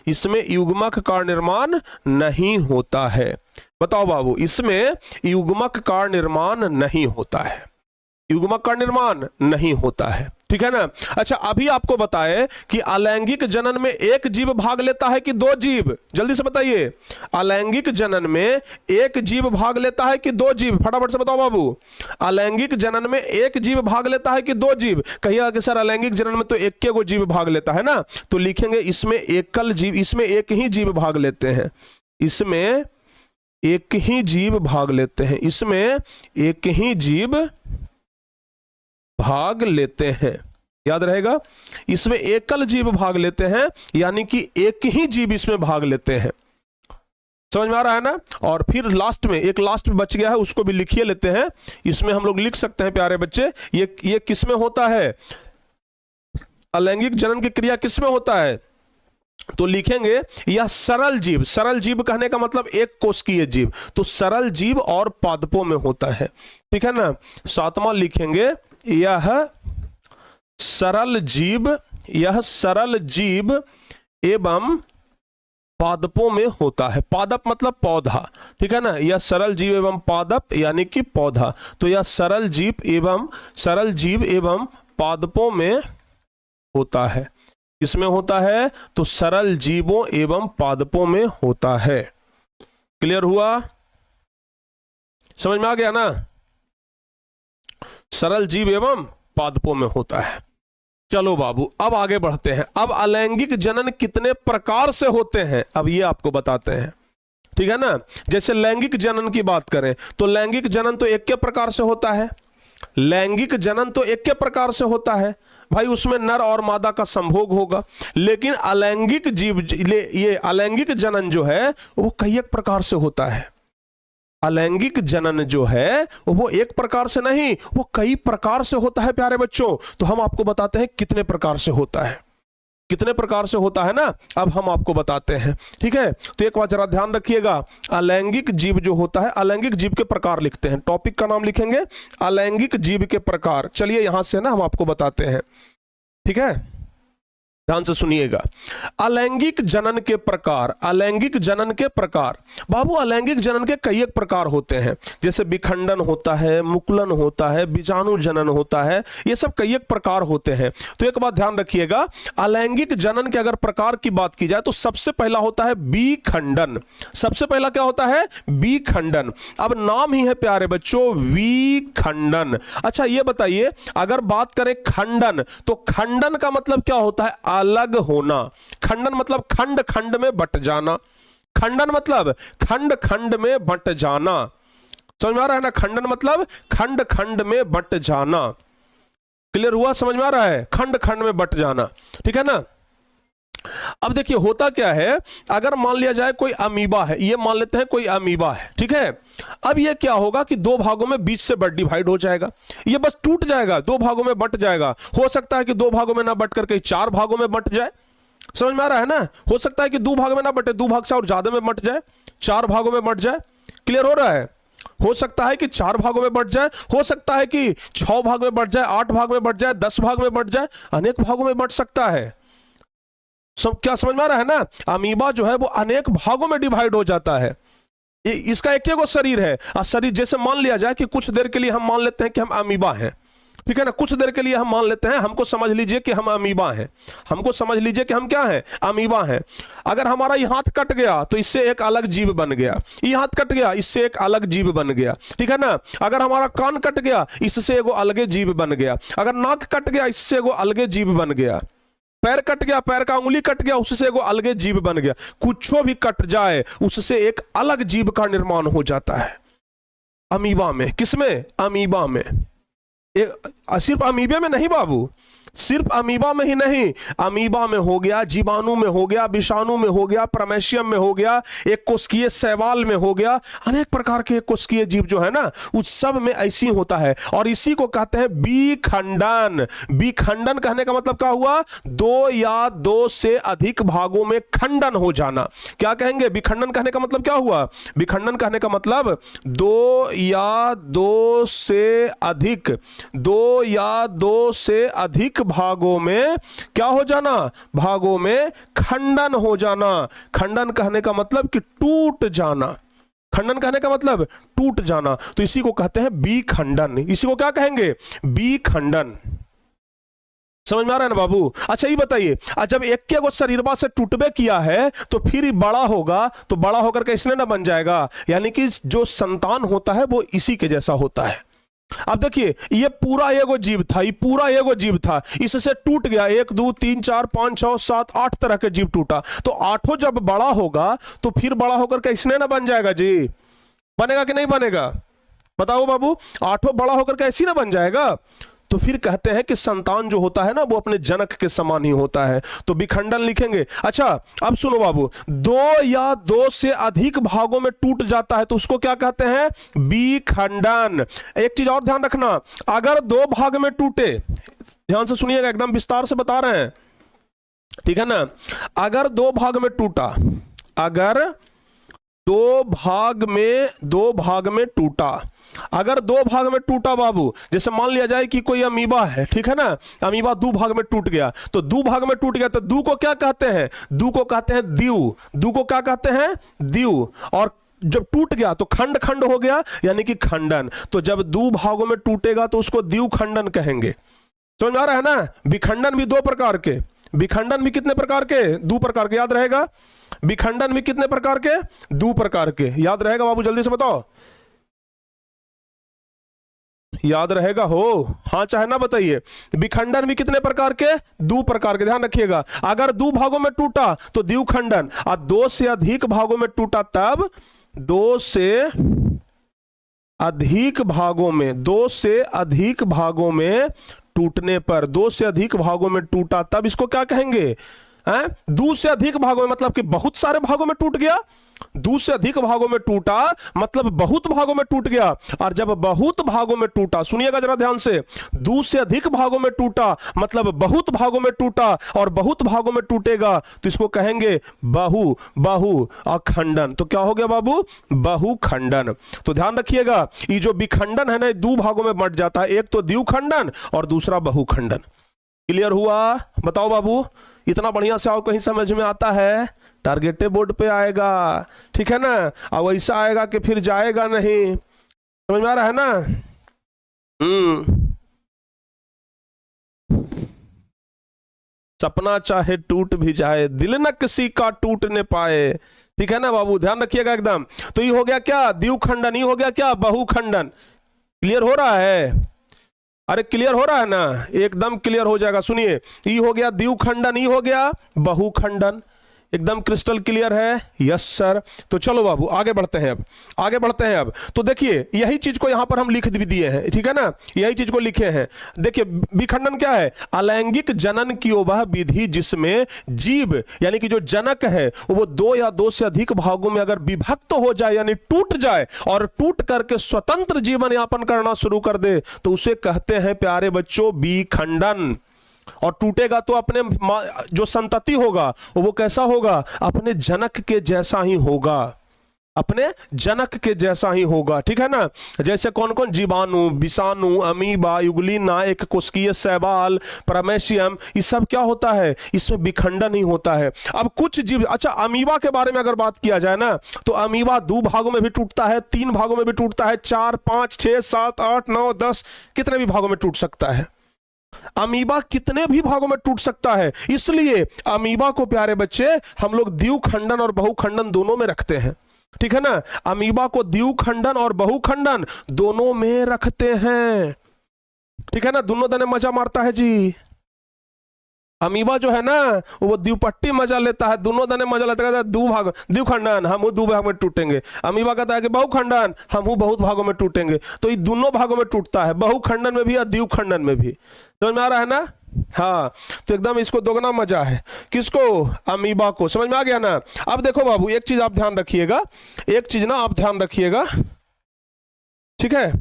इसमें युग्मक का निर्माण नहीं होता है। बताओ बाबू, इसमें युग्मक का निर्माण नहीं होता है। युग्मक का निर्माण नहीं होता है। ठीक है ना? अच्छा, अभी आपको बताए कि अलैंगिक जनन में एक जीव भाग लेता है कि दो जीव? जल्दी से बताइए, अलैंगिक जनन में एक जीव भाग लेता है कि दो जीव? फटाफट से बताओ बाबू, अलैंगिक जनन में एक जीव भाग लेता है कि दो जीव? कहिएगा कि सर अलैंगिक जनन में तो एक के गो जीव भाग लेता है ना। तो लिखेंगे इसमें एकल जीव, इसमें एक ही जीव भाग लेते हैं। इसमें एक ही जीव भाग लेते हैं। इसमें एक ही जीव भाग लेते हैं। याद रहेगा, इसमें एकल जीव भाग लेते हैं, यानी कि एक ही जीव इसमें भाग लेते हैं। समझ में आ रहा है ना? और फिर लास्ट में बच गया है, उसको भी लिखिए लेते हैं। इसमें हम लोग लिख सकते हैं प्यारे बच्चे, ये किस में होता है? अलैंगिक जनन की क्रिया किस में होता है? तो लिखेंगे यह सरल जीव कहने का मतलब एक कोशिकीय जीव, तो सरल जीव और पादपों में होता है। ठीक है ना? सातवां लिखेंगे यह सरल जीव एवं पादपों में होता है। पादप मतलब पौधा। ठीक है ना? यह सरल जीव एवं पादप यानी कि पौधा। तो यह सरल जीव एवं पादपों में होता है। किसमें होता है? तो सरल जीवों एवं पादपों में होता है। क्लियर हुआ? समझ में आ गया ना? सरल जीव एवं पादपों में होता है। चलो बाबू, अब आगे बढ़ते हैं। अब अलैंगिक जनन कितने प्रकार से होते हैं, अब ये आपको बताते हैं। ठीक है ना? जैसे लैंगिक जनन की बात करें तो लैंगिक जनन तो एक के प्रकार से होता है। लैंगिक जनन तो एक के प्रकार से होता है भाई, उसमें नर और मादा का संभोग होगा। लेकिन अलैंगिक जनन जो है वो कई एक प्रकार से होता है। अलैंगिक जनन जो है वो एक प्रकार से नहीं, वो कई प्रकार से होता है प्यारे बच्चों। तो हम आपको बताते हैं कितने प्रकार से होता है। कितने प्रकार से होता है ना, अब हम आपको बताते हैं। ठीक है? तो एक बात जरा ध्यान रखिएगा, अलैंगिक जीव जो होता है, अलैंगिक जीव के प्रकार लिखते हैं। टॉपिक का नाम लिखेंगे अलैंगिक जीव के प्रकार। चलिए यहां से ना हम आपको बताते हैं। ठीक है? ध्यान से सुनिएगा। अलैंगिक जनन के प्रकार, अलैंगिक जनन के प्रकार बाबू, अलैंगिक जनन के कई एक प्रकार होते हैं, जैसे विखंडन होता है, मुकुलन होता है, बीजाणु जनन होता है, ये सब कई एक प्रकार होते हैं। तो एक बात ध्यान रखिएगा, अलैंगिक जनन के अगर प्रकार की बात की जाए तो सबसे पहला होता है विखंडन। सबसे पहला क्या होता है? विखंडन। अब नाम ही है प्यारे बच्चों, विखंडन। अच्छा ये बताइए, अगर बात करें खंडन, तो खंडन का मतलब क्या होता है? अलग होना। खंडन मतलब खंड खंड में बट जाना। खंडन मतलब खंड खंड में बट जाना। समझ में आ रहा है ना? खंडन मतलब खंड खंड में बट जाना। क्लियर हुआ? समझ में आ रहा है? खंड खंड में बट जाना, ठीक है ना? अब देखिए होता क्या है, अगर मान लिया जाए कोई अमीबा है, ये मान लेते हैं कोई अमीबा है, ठीक है। अब ये क्या होगा कि दो भागों में बीच से बट डिवाइड हो जाएगा, ये बस टूट जाएगा, दो भागों में बट जाएगा। हो सकता है कि दो भागों में ना बट करके चार भागों में बट जाए। समझ में आ रहा है ना? हो सकता है कि दो भाग में ना बटे, दो भाग से और ज्यादा में बट जाए, चार भागों में बट जाए। क्लियर हो रहा है? हो सकता है कि चार भागों में बट जाए, हो सकता है कि 6 भाग में बट जाए, 8 भाग में बट जाए, 10 भाग में बट जाए, अनेक भागों में बट सकता है। सब क्या समझ में आ रहा है ना? अमीबा जो है वो अनेक भागों में डिवाइड हो जाता है। इसका एक ही शरीर है। शरीर जैसे मान लिया जाए कि कुछ देर के लिए हम मान लेते हैं कि हम अमीबा हैं, ठीक है ना? कुछ देर के लिए हम मान लेते हैं, हमको समझ लीजिए कि हम अमीबा हैं, हमको समझ लीजिए कि हम क्या हैं? अमीबा हैं। अगर हमारा ये हाथ कट गया तो इससे एक अलग जीव बन गया, ये हाथ कट गया इससे एक अलग जीव बन गया, ठीक है ना? अगर हमारा कान कट गया इससे एगो अलगे जीव बन गया, अगर नाक कट गया इससे एगो अलगे जीव बन गया, पैर कट गया, पैर का उंगली कट गया, उससे एगो अलगे जीव बन गया। कुछो भी कट जाए उससे एक अलग जीव का निर्माण हो जाता है अमीबा में। किसमें? अमीबा में। सिर्फ अमीबे में नहीं बाबू, सिर्फ अमीबा में ही नहीं, अमीबा में हो गया, जीवाणु में हो गया, विषाणु में हो गया, प्रमेशियम में हो गया, एक कोशिकीय शैवाल में हो गया, अनेक प्रकार के कोशिकीय जीव जो है ना उस सब में ऐसी होता है। और इसी को कहते हैं विखंडन। विखंडन कहने का मतलब क्या हुआ? दो या दो से अधिक भागों में खंडन हो जाना। क्या कहेंगे? विखंडन कहने का मतलब क्या हुआ? विखंडन कहने का मतलब दो या दो से अधिक, दो या दो से अधिक भागों में क्या हो जाना? भागों में खंडन हो जाना। खंडन कहने का मतलब कि टूट जाना। खंडन कहने का मतलब टूट जाना। तो इसी को कहते हैं विखंडन। इसी को क्या कहेंगे? विखंडन। समझ में आ रहा है ना बाबू? अच्छा ये बताइए, जब एक के शरीरवा से टूटबे किया है तो फिर बड़ा होगा, तो बड़ा होकर के इसने ना बन जाएगा, यानी कि जो संतान होता है वो इसी के जैसा होता है। अब देखिए ये पूरा एगो जीव था, ये पूरा एगो जीव था, इससे टूट गया 1 2 3 4 5 6 7 8 तरह के जीव टूटा। तो आठों जब बड़ा होगा तो फिर बड़ा होकर के इसने ना बन जाएगा जी? बनेगा कि नहीं बनेगा? बताओ बाबू, आठों बड़ा होकर के ऐसी ना बन जाएगा? तो फिर कहते हैं कि संतान जो होता है ना वो अपने जनक के समान ही होता है। तो विखंडन लिखेंगे। अच्छा अब सुनो बाबू, दो या दो से अधिक भागों में टूट जाता है तो उसको क्या कहते हैं? विखंडन। एक चीज और ध्यान रखना, अगर दो भाग में टूटे, ध्यान से सुनिएगा, एकदम विस्तार से बता रहे हैं, ठीक है ना? अगर दो भाग में टूटा, अगर दो भाग में टूटा, अगर दो भाग में टूटा बाबू, जैसे मान लिया जाए कि कोई अमीबा है, ठीक है ना? अमीबा दो भाग में टूट गया, तो दो भाग में टूट गया तो दू को क्या कहते हैं? दू को कहते हैं द्यू। दू को क्या कहते हैं? द्यू। और जब टूट गया तो खंड खंड हो गया, यानी कि खंडन। तो जब दो भागों में टूटेगा तो उसको द्यू खंडन कहेंगे। समझ में आ रहा है ना? विखंडन भी दो प्रकार के, विखंडन भी कितने प्रकार के? 2 प्रकार के। याद रहेगा? विखंडन भी कितने प्रकार के? 2 प्रकार के। याद रहेगा बाबू? जल्दी से बताओ, याद रहेगा हो? हाँ चाहे ना बताइए। विखंडन भी कितने प्रकार के? 2 प्रकार के। ध्यान रखिएगा, अगर 2 भागों में टूटा तो द्विखंडन, और 2 से अधिक भागों में टूटा तब 2 से अधिक भागों में, 2 से अधिक भागों में टूटने पर, 2 से अधिक भागों में टूटा तब इसको क्या कहेंगे? 2 से अधिक भागों में मतलब कि बहुत सारे भागों में टूट गया। 2 से अधिक भागों में टूटा मतलब बहुत भागों में टूट गया। और जब बहुत भागों में टूटा, सुनिएगा जरा ध्यान से, 2 से अधिक भागों में टूटा मतलब बहुत भागों में टूटा, और बहुत भागों में टूटेगा तो इसको कहेंगे बहु अखंडन। तो क्या हो गया बाबू? बहुखंडन। तो ध्यान रखिएगा, ये जो विखंडन है ना 2 भागों में बंट जाता है, एक तो द्विखंडन और दूसरा बहुखंडन। क्लियर हुआ? बताओ बाबू, इतना बढ़िया से आओ, कहीं समझ में आता है? टारगेटेड बोर्ड पे आएगा, ठीक है ना। और वैसा आएगा कि फिर जाएगा नहीं, समझ में आ रहा है ना? सपना चाहे टूट भी जाए, दिल न किसी का टूटने पाए, ठीक है ना बाबू, ध्यान रखिएगा एकदम। तो ये हो गया क्या? द्विखंडन। ये हो गया क्या? बहुखंडन। क्लियर हो रहा है? अरे क्लियर हो रहा है ना? एकदम क्लियर हो जाएगा। सुनिए, ये हो गया द्विखंडन, ये हो गया बहुखंडन। एकदम क्रिस्टल क्लियर है? Yes sir. तो चलो बाबू आगे बढ़ते हैं, अब आगे बढ़ते हैं। अब तो देखिए, यही चीज को यहां पर हम लिख भी दिए हैं, ठीक है ना, यही चीज को लिखे हैं। देखिए विखंडन क्या है? अलैंगिक जनन की वह विधि जिसमें जीव यानी कि जो जनक है वो दो या दो से अधिक भागों में अगर विभक्त हो जाए यानी टूट जाए और टूट करके स्वतंत्र जीवन यापन करना शुरू कर दे तो उसे कहते हैं प्यारे बच्चों विखंडन। और टूटेगा तो अपने जो संतति होगा वो कैसा होगा? अपने जनक के जैसा ही होगा, अपने जनक के जैसा ही होगा, ठीक है ना। जैसे कौन कौन? जीवाणु, विषाणु, अमीबा, युगलिना, एक कोशिकीय शैवाल, परमेशियम, ये सब क्या होता है? इसमें विखंडन ही होता है। अब कुछ जीव, अच्छा अमीबा के बारे में अगर बात किया जाए ना तो अमीबा 2 भागों में भी टूटता है, 3 भागों में भी टूटता है, 4, 5, 6, 7, 8, 9, 10 कितने भी भागों में टूट सकता है। अमीबा कितने भी भागों में टूट सकता है। इसलिए अमीबा को प्यारे बच्चे हम लोग द्विखंडन और बहुखंडन दोनों में रखते हैं, ठीक है ना। अमीबा को द्विखंडन और बहुखंडन दोनों में रखते हैं, ठीक है ना। दोनों दने मजा मारता है जी। अमीबा जो है ना वो द्विपट्टी मजा लेता है, दोनों दने मजा लेता है। द्विखंडन, हम 2 भाग में टूटेंगे। अमीबा कहता है कि बहुखंडन, हम बहुत भागों में टूटेंगे। तो ये दोनों भागों में टूटता है, बहुखंडन में भी और द्विखंडन में भी। समझ में आ रहा है ना? हाँ, तो एकदम इसको दोगुना मजा है। किसको? अमीबा को। समझ में आ गया ना? अब देखो बाबू, एक चीज आप ध्यान रखिएगा, एक चीज ना आप ध्यान रखिएगा, ठीक है।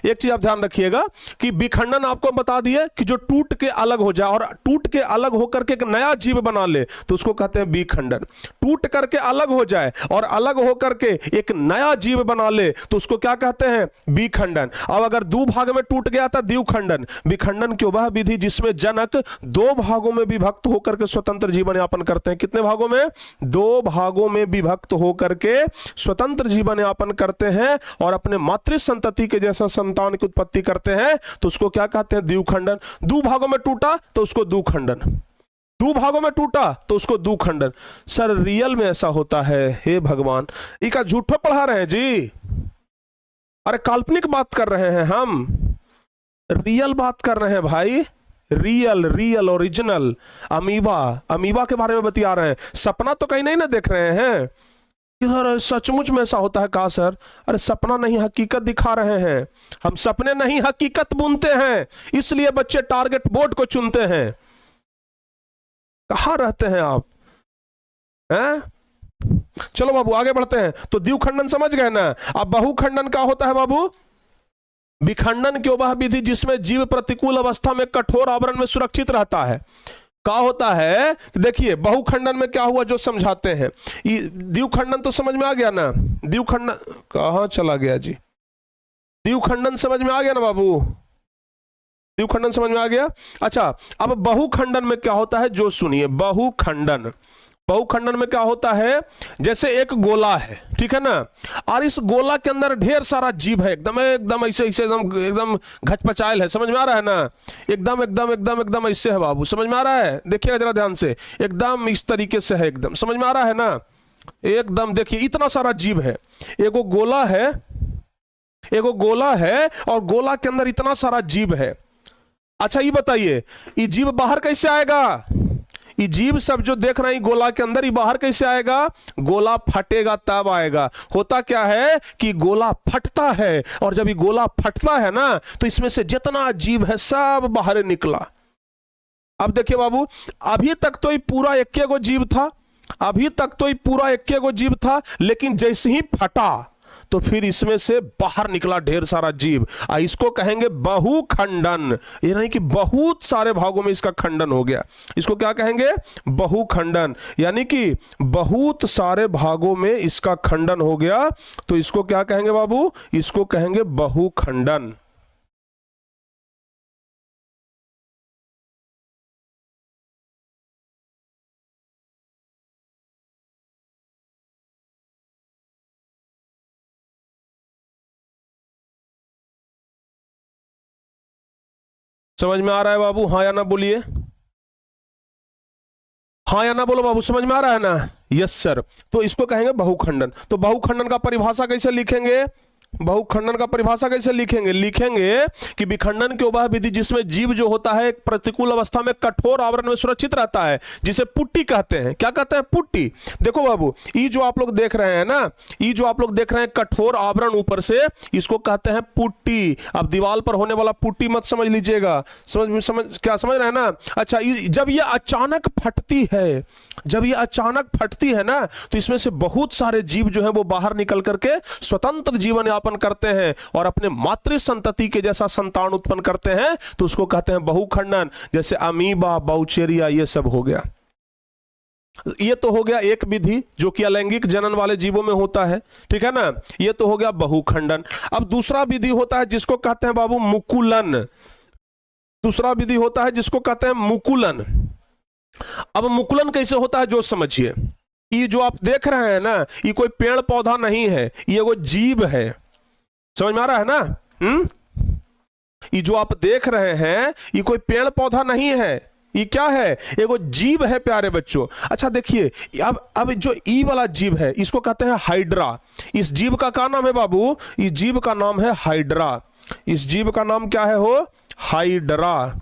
एक चीज आप ध्यान रखिएगा कि विखंडन आपको बता दिए कि जो टूट के अलग हो जाए और टूट के अलग होकर के एक नया जीव बना ले तो उसको कहते हैं विखंडन। टूट करके अलग हो जाए और अलग होकर के एक नया जीव बना ले तो उसको क्या कहते हैं? विखंडन। अब अगर 2 भाग में टूट गया था द्विखंडन। विखंडन की वह विधि जिसमें जनक 2 भागों में विभक्त होकर के स्वतंत्र जीवन यापन करते हैं। कितने भागों में? 2 भागों में विभक्त होकर के स्वतंत्र जीवन यापन करते हैं और अपने मातृ संतति के जैसा संतान की उत्पत्ति करते हैं तो उसको क्या कहते हैं? द्विखंडन। 2 भागों में टूटा तो उसको द्विखंडन, 2 भागों में टूटा तो उसको द्विखंडन। सर रियल में ऐसा होता है? हे भगवान, इका झूठो पढ़ा रहे हैं जी? अरे काल्पनिक बात कर रहे हैं हम, रियल बात कर रहे हैं भाई, रियल रियल ओरिजिनल। अमीबा के बारे में बतिया रहे हैं, सपना तो कहीं नहीं ना देख रहे हैं। सर सचमुच में ऐसा होता है? कहा सर? अरे सपना नहीं हकीकत दिखा रहे हैं हम, सपने नहीं हकीकत बुनते हैं, इसलिए बच्चे टारगेट बोर्ड को चुनते हैं। कहां रहते हैं आप हैं? चलो बाबू आगे बढ़ते हैं। तो द्विखंडन समझ गए ना। अब बहुखंडन क्या होता है बाबू? विखंडन की वह विधि जिसमें जीव प्रतिकूल अवस्था में कठोर आवरण में सुरक्षित रहता है। क्या होता है? देखिए बहुखंडन में क्या हुआ जो समझाते हैं। द्विखंडन तो समझ में आ गया ना? द्विखंडन कहां चला गया जी? द्विखंडन समझ में आ गया ना बाबू? द्विखंडन समझ में आ गया? अच्छा, अब बहुखंडन में क्या होता है जो सुनिए। बहुखंडन में क्या होता है? जैसे एक गोला है, ठीक है ना, और इस गोला के अंदर ढेर सारा जीव है, एकदम एकदम ऐसे ऐसे एकदम घचपचाइल है। समझ में आ रहा है ना? एकदम एकदम एकदम एकदम ऐसे है बाबू, समझ में आ रहा है? देखिएगा जरा ध्यान से, एकदम इस तरीके से है, एकदम समझ में आ रहा है ना? एकदम देखिए इतना सारा जीव है, एगो गोला है और गोला के अंदर इतना सारा जीव है। अच्छा ये बताइए, ये जीव बाहर कैसे आएगा? ये जीव सब जो देख रहे हैं गोला के अंदर, ये बाहर कैसे आएगा? गोला फटेगा तब आएगा। होता क्या है कि गोला फटता है और जब ये गोला फटता है ना तो इसमें से जितना जीव है सब बाहर निकला। अब देखिए बाबू, अभी तक तो ये पूरा एक गो जीव था, लेकिन जैसे ही फटा तो फिर इसमें से बाहर निकला ढेर सारा जीव। इसको कहेंगे बहुखंडन। ये नहीं कि बहुत सारे भागों में इसका खंडन हो गया, इसको क्या कहेंगे? बहुखंडन। यानी कि बहुत सारे भागों में इसका खंडन हो गया तो इसको क्या कहेंगे बाबू? इसको कहेंगे बहुखंडन। समझ में आ रहा है बाबू? हाँ या ना बोलिए, हाँ या ना बोलो बाबू, समझ में आ रहा है ना? Yes sir. तो इसको कहेंगे बहुखंडन। तो बहुखंडन का परिभाषा कैसे लिखेंगे? बहुखंडन का परिभाषा कैसे लिखेंगे? लिखेंगे कि विखंडन की वह विधि जिसमें जीव जो होता है एक प्रतिकूल अवस्था में कठोर आवरण में सुरक्षित रहता है, जिसे पुट्टी कहते हैं। क्या कहते हैं? पुट्टी। देखो बाबू, ये जो आप लोग देख रहे हैं ना, ये जो आप लोग देख रहे हैं कठोर आवरण ऊपर से, इसको कहते हैं पुट्टी। अब दीवार पर होने वाला पुट्टी मत समझ लीजिएगा, क्या समझ रहे हैं ना? अच्छा, जब ये अचानक फटती है, जब ये अचानक फटती है ना, तो इसमें से बहुत सारे जीव जो है वो बाहर निकल करके स्वतंत्र जीवन यापन करते हैं और अपने मातृ संतति के जैसा संतान उत्पन्न करते हैं, तो उसको कहते हैं बहुखंडन। जैसे अमीबा, बाउचेरिया, ये सब हो गया। ये तो हो गया एक विधि जो कि अलैंगिक जनन वाले जीवों में होता है, ठीक है ना? ये तो हो गया बहुखंडन। अब दूसरा विधि होता है जिसको कहते हैं बाबू मुकुलन। दूसरा विधि होता है जिसको कहते हैं मुकुलन। अब मुकुलन कैसे होता है जो समझिए। ये जो आप देख रहे हैं ना, ये कोई पेड़ पौधा नहीं है, ये वो जीव है। समझ में आ रहा है ना? ये जो आप देख रहे हैं ये कोई पेड़ पौधा नहीं है, ये क्या है? एगो जीव है प्यारे बच्चों। अच्छा देखिए, अब जो ई वाला जीव है इसको कहते हैं हाइड्रा। इस जीव का क्या नाम है बाबू? इस जीव का नाम है हाइड्रा। इस जीव का नाम क्या है? हो हाइड्रा।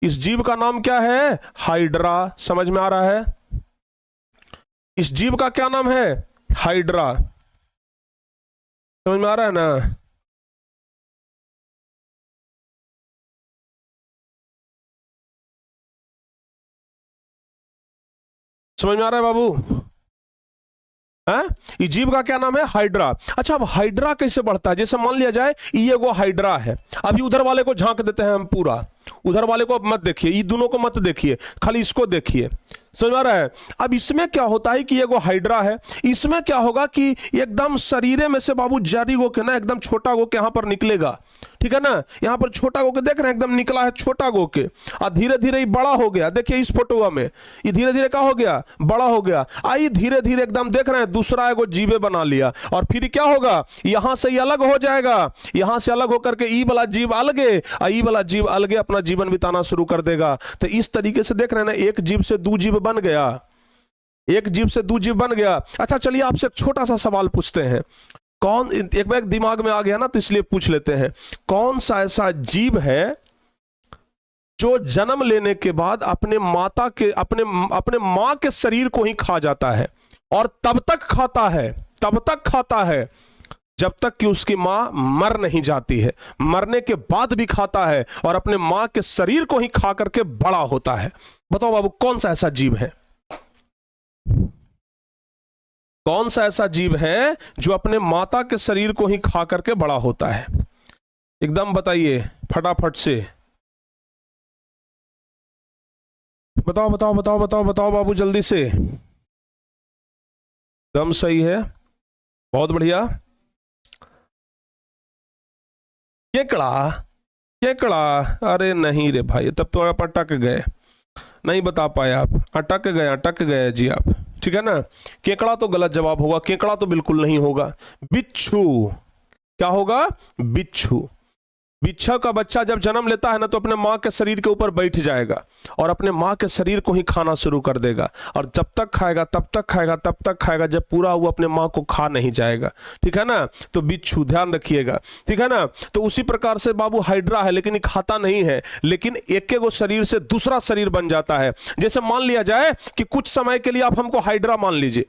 इस जीव का नाम क्या है? हाइड्रा। समझ में आ रहा है? इस जीव का क्या नाम है? हाइड्रा। समझ में आ रहा है ना? समझ में आ रहा है बाबू? है? ये जीव का क्या नाम है? हाइड्रा। अच्छा, अब हाइड्रा कैसे बढ़ता है? जैसे मान लिया जाए ये वो हाइड्रा है, अभी उधर वाले को झांक देते हैं हम पूरा, उधर वाले को अब मत देखिए, ये दोनों को मत देखिए, खाली इसको देखिए। समझ आ रहा है? अब इसमें क्या होता है कि ये वो हाइड्रा है, इसमें क्या होगा कि एकदम शरीरे में से बाबू जारी गो के ना एकदम छोटा गो के यहाँ पर निकलेगा, ठीक है ना? यहाँ पर छोटा गो के देख रहे हैं, एकदम निकला है छोटा गो के, और धीरे धीरे ये बड़ा हो गया। देखिए इस फोटो में ये धीरे धीरे क्या हो गया? बड़ा हो गया। आई धीरे धीरे एकदम देख रहे हैं दूसरा एगो जीवे बना लिया, और फिर क्या होगा? यहां से ये अलग हो जाएगा, यहां से अलग होकर के ई वाला जीव अलगे, और ई वाला जीव अलगे अपना जीवन बिताना शुरू कर देगा। तो इस तरीके से देख रहे हैं ना, एक जीव से दो जीव बन गया, एक जीव से दो जीव बन गया। अच्छा चलिए आपसे एक छोटा सा सवाल पूछते हैं, कौन, एक बार दिमाग में आ गया ना तो इसलिए पूछ लेते हैं, कौन सा ऐसा जीव है जो जन्म लेने के बाद अपने माता के अपने मां के शरीर को ही खा जाता है, और तब तक खाता है जब तक कि उसकी मां मर नहीं जाती है, मरने के बाद भी खाता है और अपने मां के शरीर को ही खा करके बड़ा होता है। बताओ बाबू कौन सा ऐसा जीव है? कौन सा ऐसा जीव है जो अपने माता के शरीर को ही खा करके बड़ा होता है? एकदम बताइए फटाफट से, बताओ बताओ बताओ बताओ बताओ बाबू जल्दी से। एकदम सही है, बहुत बढ़िया। केकड़ा, केकड़ा? अरे नहीं रे भाई, तब तो आप अटक गए, नहीं बता पाए आप, अटक गए जी आप, ठीक है ना? केकड़ा तो गलत जवाब होगा, केकड़ा तो बिल्कुल नहीं होगा। बिच्छू। क्या होगा? बिच्छू। बिच्छू का बच्चा जब जन्म लेता है ना तो अपने माँ के शरीर के ऊपर बैठ जाएगा और अपने माँ के शरीर को ही खाना शुरू कर देगा, और जब तक खाएगा तब तक खाएगा तब तक खाएगा जब पूरा वो अपने माँ को खा नहीं जाएगा, ठीक है ना? तो बिच्छू, ध्यान रखिएगा, ठीक है ना? तो उसी प्रकार से बाबू हाइड्रा है, लेकिन ये खाता नहीं है, लेकिन एक एक शरीर से दूसरा शरीर बन जाता है। जैसे मान लिया जाए कि कुछ समय के लिए आप हमको हाइड्रा मान लीजिए,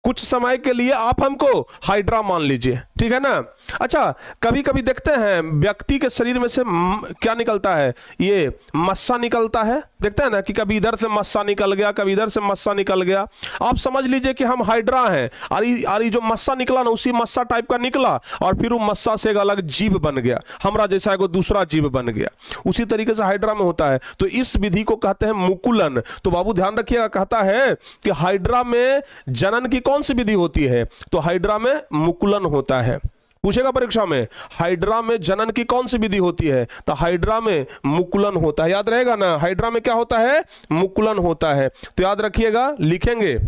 कुछ समय के लिए आप हमको हाइड्रा मान लीजिए, ठीक है ना? अच्छा कभी कभी देखते हैं व्यक्ति के शरीर में से क्या निकलता है? ये मस्सा निकलता है, देखते हैं ना कि कभी इधर से मस्सा निकल गया, कभी इधर से मस्सा निकल गया। आप समझ लीजिए कि हम हाइड्रा हैं, और ये जो मस्सा निकला ना उसी मस्सा टाइप का निकला, और फिर वो मस्सा से एक अलग जीव बन गया, हमरा जैसा एगो दूसरा जीव बन गया। उसी तरीके से हाइड्रा में होता है। तो इस विधि को कहते हैं मुकुलन। तो बाबू ध्यान रखिएगा, कहता है कि हाइड्रा में जनन की कौन सी विधि होती है? तो हाइड्रा में मुकुलन होता है। पूछेगा परीक्षा में, हाइड्रा में जनन की कौन सी विधि होती है? तो हाइड्रा में मुकुलन होता है। याद रहेगा ना, हाइड्रा में क्या होता है? मुकुलन होता है। तो याद रखिएगा, लिखेंगे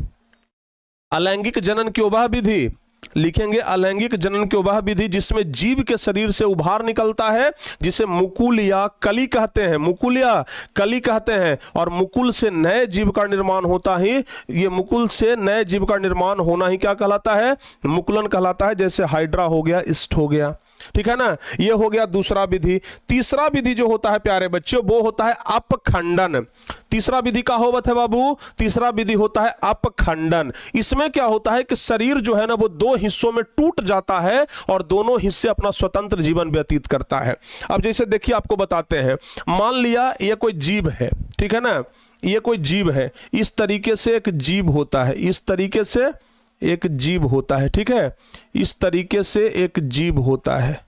अलैंगिक जनन की वह विधि लिखेंगे अलैंगिक जनन की वह विधि जिसमें जीव के शरीर से उभार निकलता है, जिसे मुकुल या कली कहते हैं। मुकुल या कली कहते हैं। और मुकुल से नए जीव का निर्माण होता ही, ये मुकुल से नए जीव का निर्माण होना ही क्या कहलाता है? मुकुलन कहलाता है। जैसे हाइड्रा हो गया, इस्ट हो गया, ठीक है ना। ये हो गया दूसरा विधि। तीसरा विधि जो होता है प्यारे बच्चों, वो होता है अपखंडन। तीसरा विधि का होवत है बाबू? तीसरा विधि होता है अपखंडन। इसमें क्या होता है कि शरीर जो है ना वो दो हिस्सों में टूट जाता है और दोनों हिस्से अपना स्वतंत्र जीवन व्यतीत करता है। अब जैसे देखिए आपको बताते हैं, मान लिया ये कोई जीव है, ठीक है ना, ये कोई जीव है, इस तरीके से एक जीव होता है, इस तरीके से एक जीव होता है, ठीक है, इस तरीके से एक जीव होता है।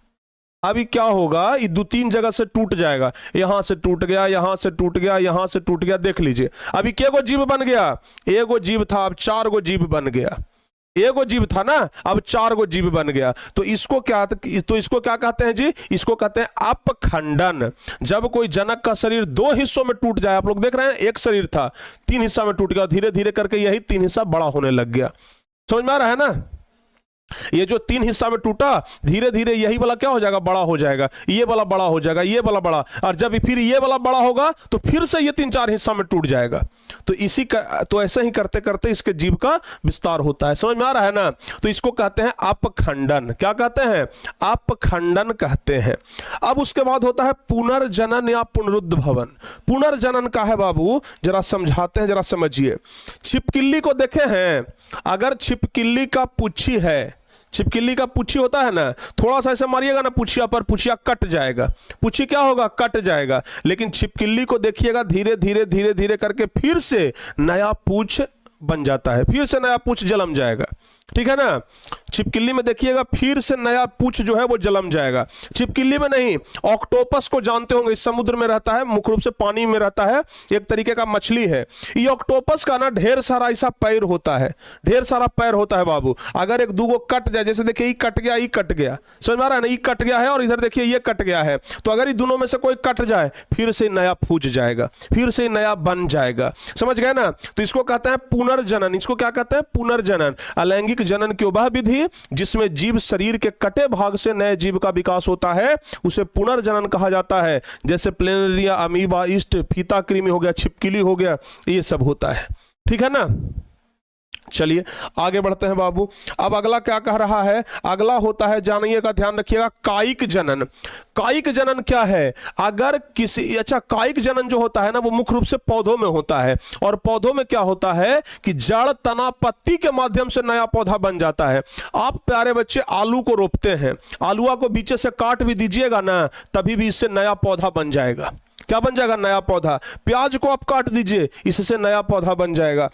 अभी क्या होगा, ये दो तीन जगह से टूट जाएगा, यहां से टूट गया, यहां से टूट गया, यहां से टूट गया। देख लीजिए अभी क्या गो जीव बन गया? एगो जीव था, अब 4 गो जीव बन गया। एगो जीव था ना, अब 4 गो जीव बन गया। तो इसको क्या कहते हैं जी? इसको कहते हैं अपखंडन। जब कोई जनक का शरीर 2 हिस्सों में टूट जाए, आप लोग देख रहे हैं एक शरीर था 3 हिस्सा में टूट गया, धीरे धीरे करके यही 3 हिस्सा बड़ा होने लग गया। समझ में आ रहा है ना? ये जो 3 हिस्सा में टूटा, धीरे धीरे यही वाला क्या हो जाएगा? बड़ा हो जाएगा, ये वाला बड़ा हो जाएगा, ये वाला बड़ा, और जब फिर ये वाला बड़ा होगा तो फिर से ये 3-4 हिस्सा में टूट जाएगा। तो तो ऐसे ही करते करते इसके जीव का विस्तार होता है। समझ में आ रहा है ना? तो इसको कहते हैं अपखंडन। क्या कहते हैं? अपखंडन कहते हैं। अब उसके बाद होता है पुनर्जनन या पुनरुद्भवन। पुनर्जनन का है बाबू, जरा समझाते हैं, जरा समझिए। छिपकली को देखे हैं? अगर छिपकली का पुच्छी है, छिपकली का पुच्छी होता है ना, थोड़ा सा ऐसे मारिएगा ना पुच्छिया पर, पुच्छिया कट जाएगा, पुच्छी क्या होगा? कट जाएगा। लेकिन छिपकली को देखिएगा धीरे धीरे धीरे धीरे करके फिर से नया पूछ बन जाता है, फिर से नया पूछ जलम जाएगा, ठीक है ना। छिपकली में देखिएगा फिर से नया पूछ जो है वो जलम जाएगा। छिपकली में नहीं, ऑक्टोपस को जानते होंगे, इस समुद्र में रहता है, मुख्य रूप से पानी में रहता है, एक तरीके का मछली है। ये ऑक्टोपस का ना ढेर सारा ऐसा पैर होता है, ढेर सारा पैर होता है बाबू। अगर एक दूगो कट जाए, जैसे देखिए ये कट गया, ये कट गया, समझ में आ रहा है ना, ये कट गया है और इधर देखिए ये कट गया है, तो अगर ये दोनों में से कोई कट जाए फिर से नया फूट जाएगा, फिर से नया बन जाएगा। समझ गए ना? तो इसको कहते हैं पुनर्जनन। इसको क्या कहते हैं? पुनर्जनन। अलैंगिक जनन की वह विधि जिसमें जीव शरीर के कटे भाग से नए जीव का विकास होता है, उसे पुनर्जनन कहा जाता है। जैसे प्लेनेरिया, अमीबा, ईस्ट, फीता कृमि हो गया, छिपकली हो गया, ये सब होता है, ठीक है ना। चलिए आगे बढ़ते हैं बाबू। अब अगला क्या कह रहा है? अगला होता है, जानिएगा, ध्यान रखिएगा, कायिक जनन। कायिक जनन क्या है? अगर किसी, अच्छा, कायिक जनन जो होता है ना वो मुख्य रूप से पौधों में होता है। और पौधों में क्या होता है कि जड़, तना, पत्ती के माध्यम से नया पौधा बन जाता है। आप प्यारे बच्चे आलू को रोपते हैं, आलूआ को बीच से काट भी दीजिएगा ना, तभी भी इससे नया पौधा बन जाएगा। क्या बन जाएगा? नया पौधा। प्याज को आप काट दीजिए, इससे नया पौधा बन जाएगा।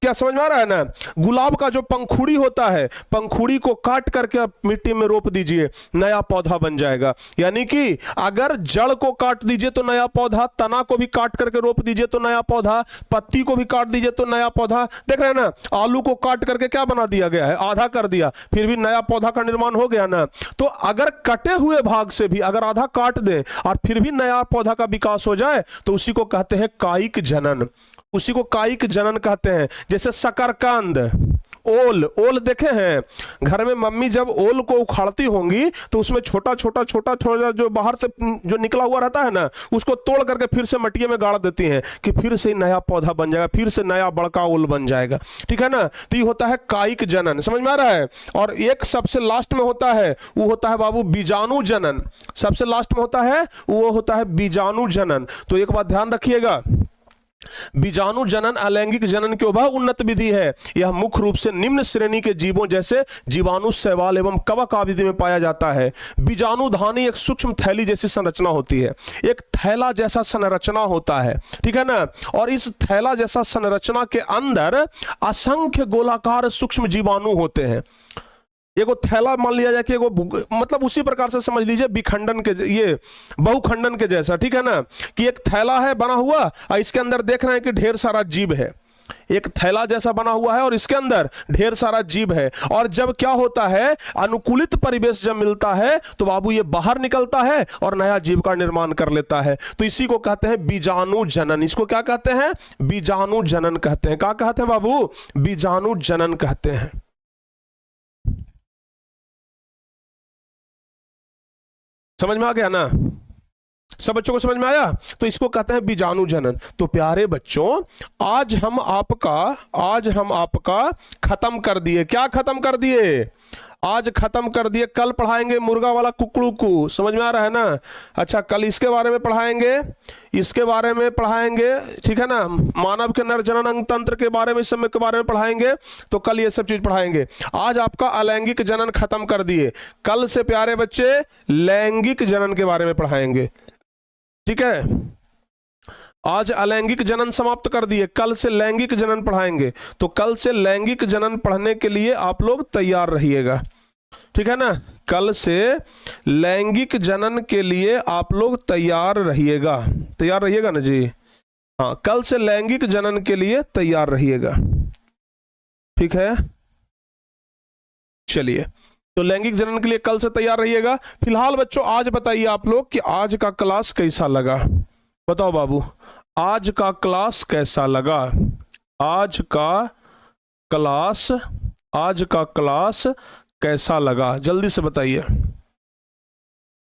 क्या समझ में आ रहा है ना? गुलाब का जो पंखुड़ी होता है, पंखुड़ी को काट करके आप मिट्टी में रोप दीजिए, नया पौधा बन जाएगा। यानी कि अगर जड़ को काट दीजिए तो नया पौधा, तना को भी काट करके रोप दीजिए तो नया पौधा, पत्ती को भी काट दीजिए तो नया पौधा। देख रहे हैं ना, आलू को काट करके क्या बना दिया गया है? आधा कर दिया, फिर भी नया पौधा का निर्माण हो गया ना। तो अगर कटे हुए भाग से भी अगर आधा काट दे और फिर भी नया पौधा का विकास हो जाए तो उसी को कहते हैं कायिक जनन। उसी को कायिक जनन कहते हैं। जैसे शकरकंद, ओल, ओल देखे हैं? घर में मम्मी जब ओल को उखाड़ती होंगी तो उसमें छोटा छोटा छोटा छोटा जो बाहर से जो निकला हुआ रहता है ना, उसको तोड़ करके फिर से मिट्टी में गाड़ देती हैं कि फिर से नया पौधा बन जाएगा, फिर से नया बड़का ओल बन जाएगा, ठीक है ना। तो ये होता है कायिक जनन। समझ में आ रहा है? और एक सबसे लास्ट में होता है, वो होता है बाबू बीजाणु जनन। सबसे लास्ट में होता है वो होता है बीजाणु जनन। तो एक बात ध्यान रखिएगा, बीजाणु जनन अलैंगिक जनन की वह उन्नत विधि है। यह मुख्य रूप से निम्न श्रेणी के जीवों जैसे जीवाणु, शैवाल एवं कवक आदि में पाया जाता है। बीजाणुधानी एक सूक्ष्म थैली जैसी संरचना होती है, एक थैला जैसा संरचना होता है, ठीक है ना। और इस थैला जैसा संरचना के अंदर असंख्य गोलाकार सूक्ष्म जीवाणु होते हैं। एगो थैला मान लिया जाए कि एगो, मतलब उसी प्रकार से समझ लीजिए विखंडन के, ये बहुखंडन के जैसा, ठीक है ना, कि एक थैला है बना हुआ और इसके अंदर देख रहे हैं कि ढेर सारा जीव है। एक थैला जैसा बना हुआ है और इसके अंदर ढेर सारा जीव है। और जब क्या होता है, अनुकूलित परिवेश जब मिलता है तो बाबू ये बाहर निकलता है और नया जीव का निर्माण कर लेता है। तो इसी को कहते हैं बीजाणु जनन। इसको क्या कहते हैं? बीजाणु जनन कहते हैं। क्या कहते हैं बाबू? बीजाणु जनन कहते हैं। समझ में आ गया ना? सब बच्चों को समझ में आया? तो इसको कहते हैं बीजाणु जनन। तो प्यारे बच्चों, आज हम आपका खत्म कर दिए। क्या खत्म कर दिए? आज खत्म कर दिए। कल पढ़ाएंगे मुर्गा वाला कुकड़ू को, समझ में आ रहा है ना? अच्छा, कल इसके बारे में पढ़ाएंगे, इसके बारे में पढ़ाएंगे, ठीक है ना? मानव के नर जनन अंग तंत्र के बारे में, इस सब के बारे में पढ़ाएंगे। तो कल ये सब चीज पढ़ाएंगे। आज आपका अलैंगिक जनन खत्म कर दिए। कल से प्यारे बच्चे लैंगिक जनन के बारे में पढ़ाएंगे, ठीक है? आज अलैंगिक जनन समाप्त कर दिए, कल से लैंगिक जनन पढ़ाएंगे। तो कल से लैंगिक जनन पढ़ने के लिए आप लोग तैयार रहिएगा, ठीक है ना? कल से लैंगिक जनन के लिए आप लोग तैयार रहिएगा। तैयार रहिएगा ना जी? हाँ, कल से लैंगिक जनन के लिए तैयार रहिएगा, ठीक है? चलिए, तो लैंगिक जनन के लिए कल से तैयार रहिएगा। फिलहाल बच्चों आज बताइए आप लोग कि आज का क्लास कैसा लगा? बताओ बाबू, आज का क्लास कैसा लगा? आज का क्लास कैसा लगा? जल्दी से बताइए,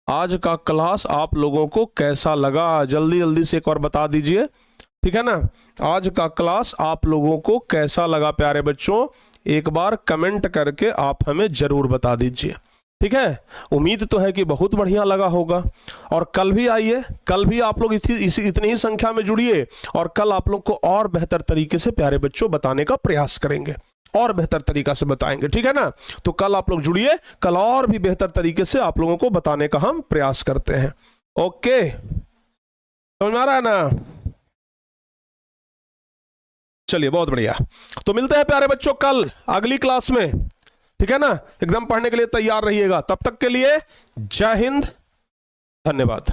आज का क्लास आप लोगों को कैसा लगा? जल्दी जल्दी से एक बार बता दीजिए, ठीक है ना? आज का क्लास आप लोगों को कैसा लगा प्यारे बच्चों? एक बार कमेंट करके आप हमें जरूर बता दीजिए, ठीक है? उम्मीद तो है कि बहुत बढ़िया लगा होगा। और कल भी आइए, कल भी आप लोग इतनी ही संख्या में जुड़िए, और कल आप लोग को और बेहतर तरीके से प्यारे बच्चों बताने का प्रयास करेंगे, और बेहतर तरीका से बताएंगे, ठीक है ना? तो कल आप लोग जुड़िए, कल और भी बेहतर तरीके से आप लोगों को बताने का हम प्रयास करते हैं। ओके, समझ में आ रहा है ना? चलिए, बहुत बढ़िया। तो मिलते हैं प्यारे बच्चों कल अगली क्लास में, ठीक है ना? एकदम पढ़ने के लिए तैयार रहिएगा। तब तक के लिए जय हिंद, धन्यवाद।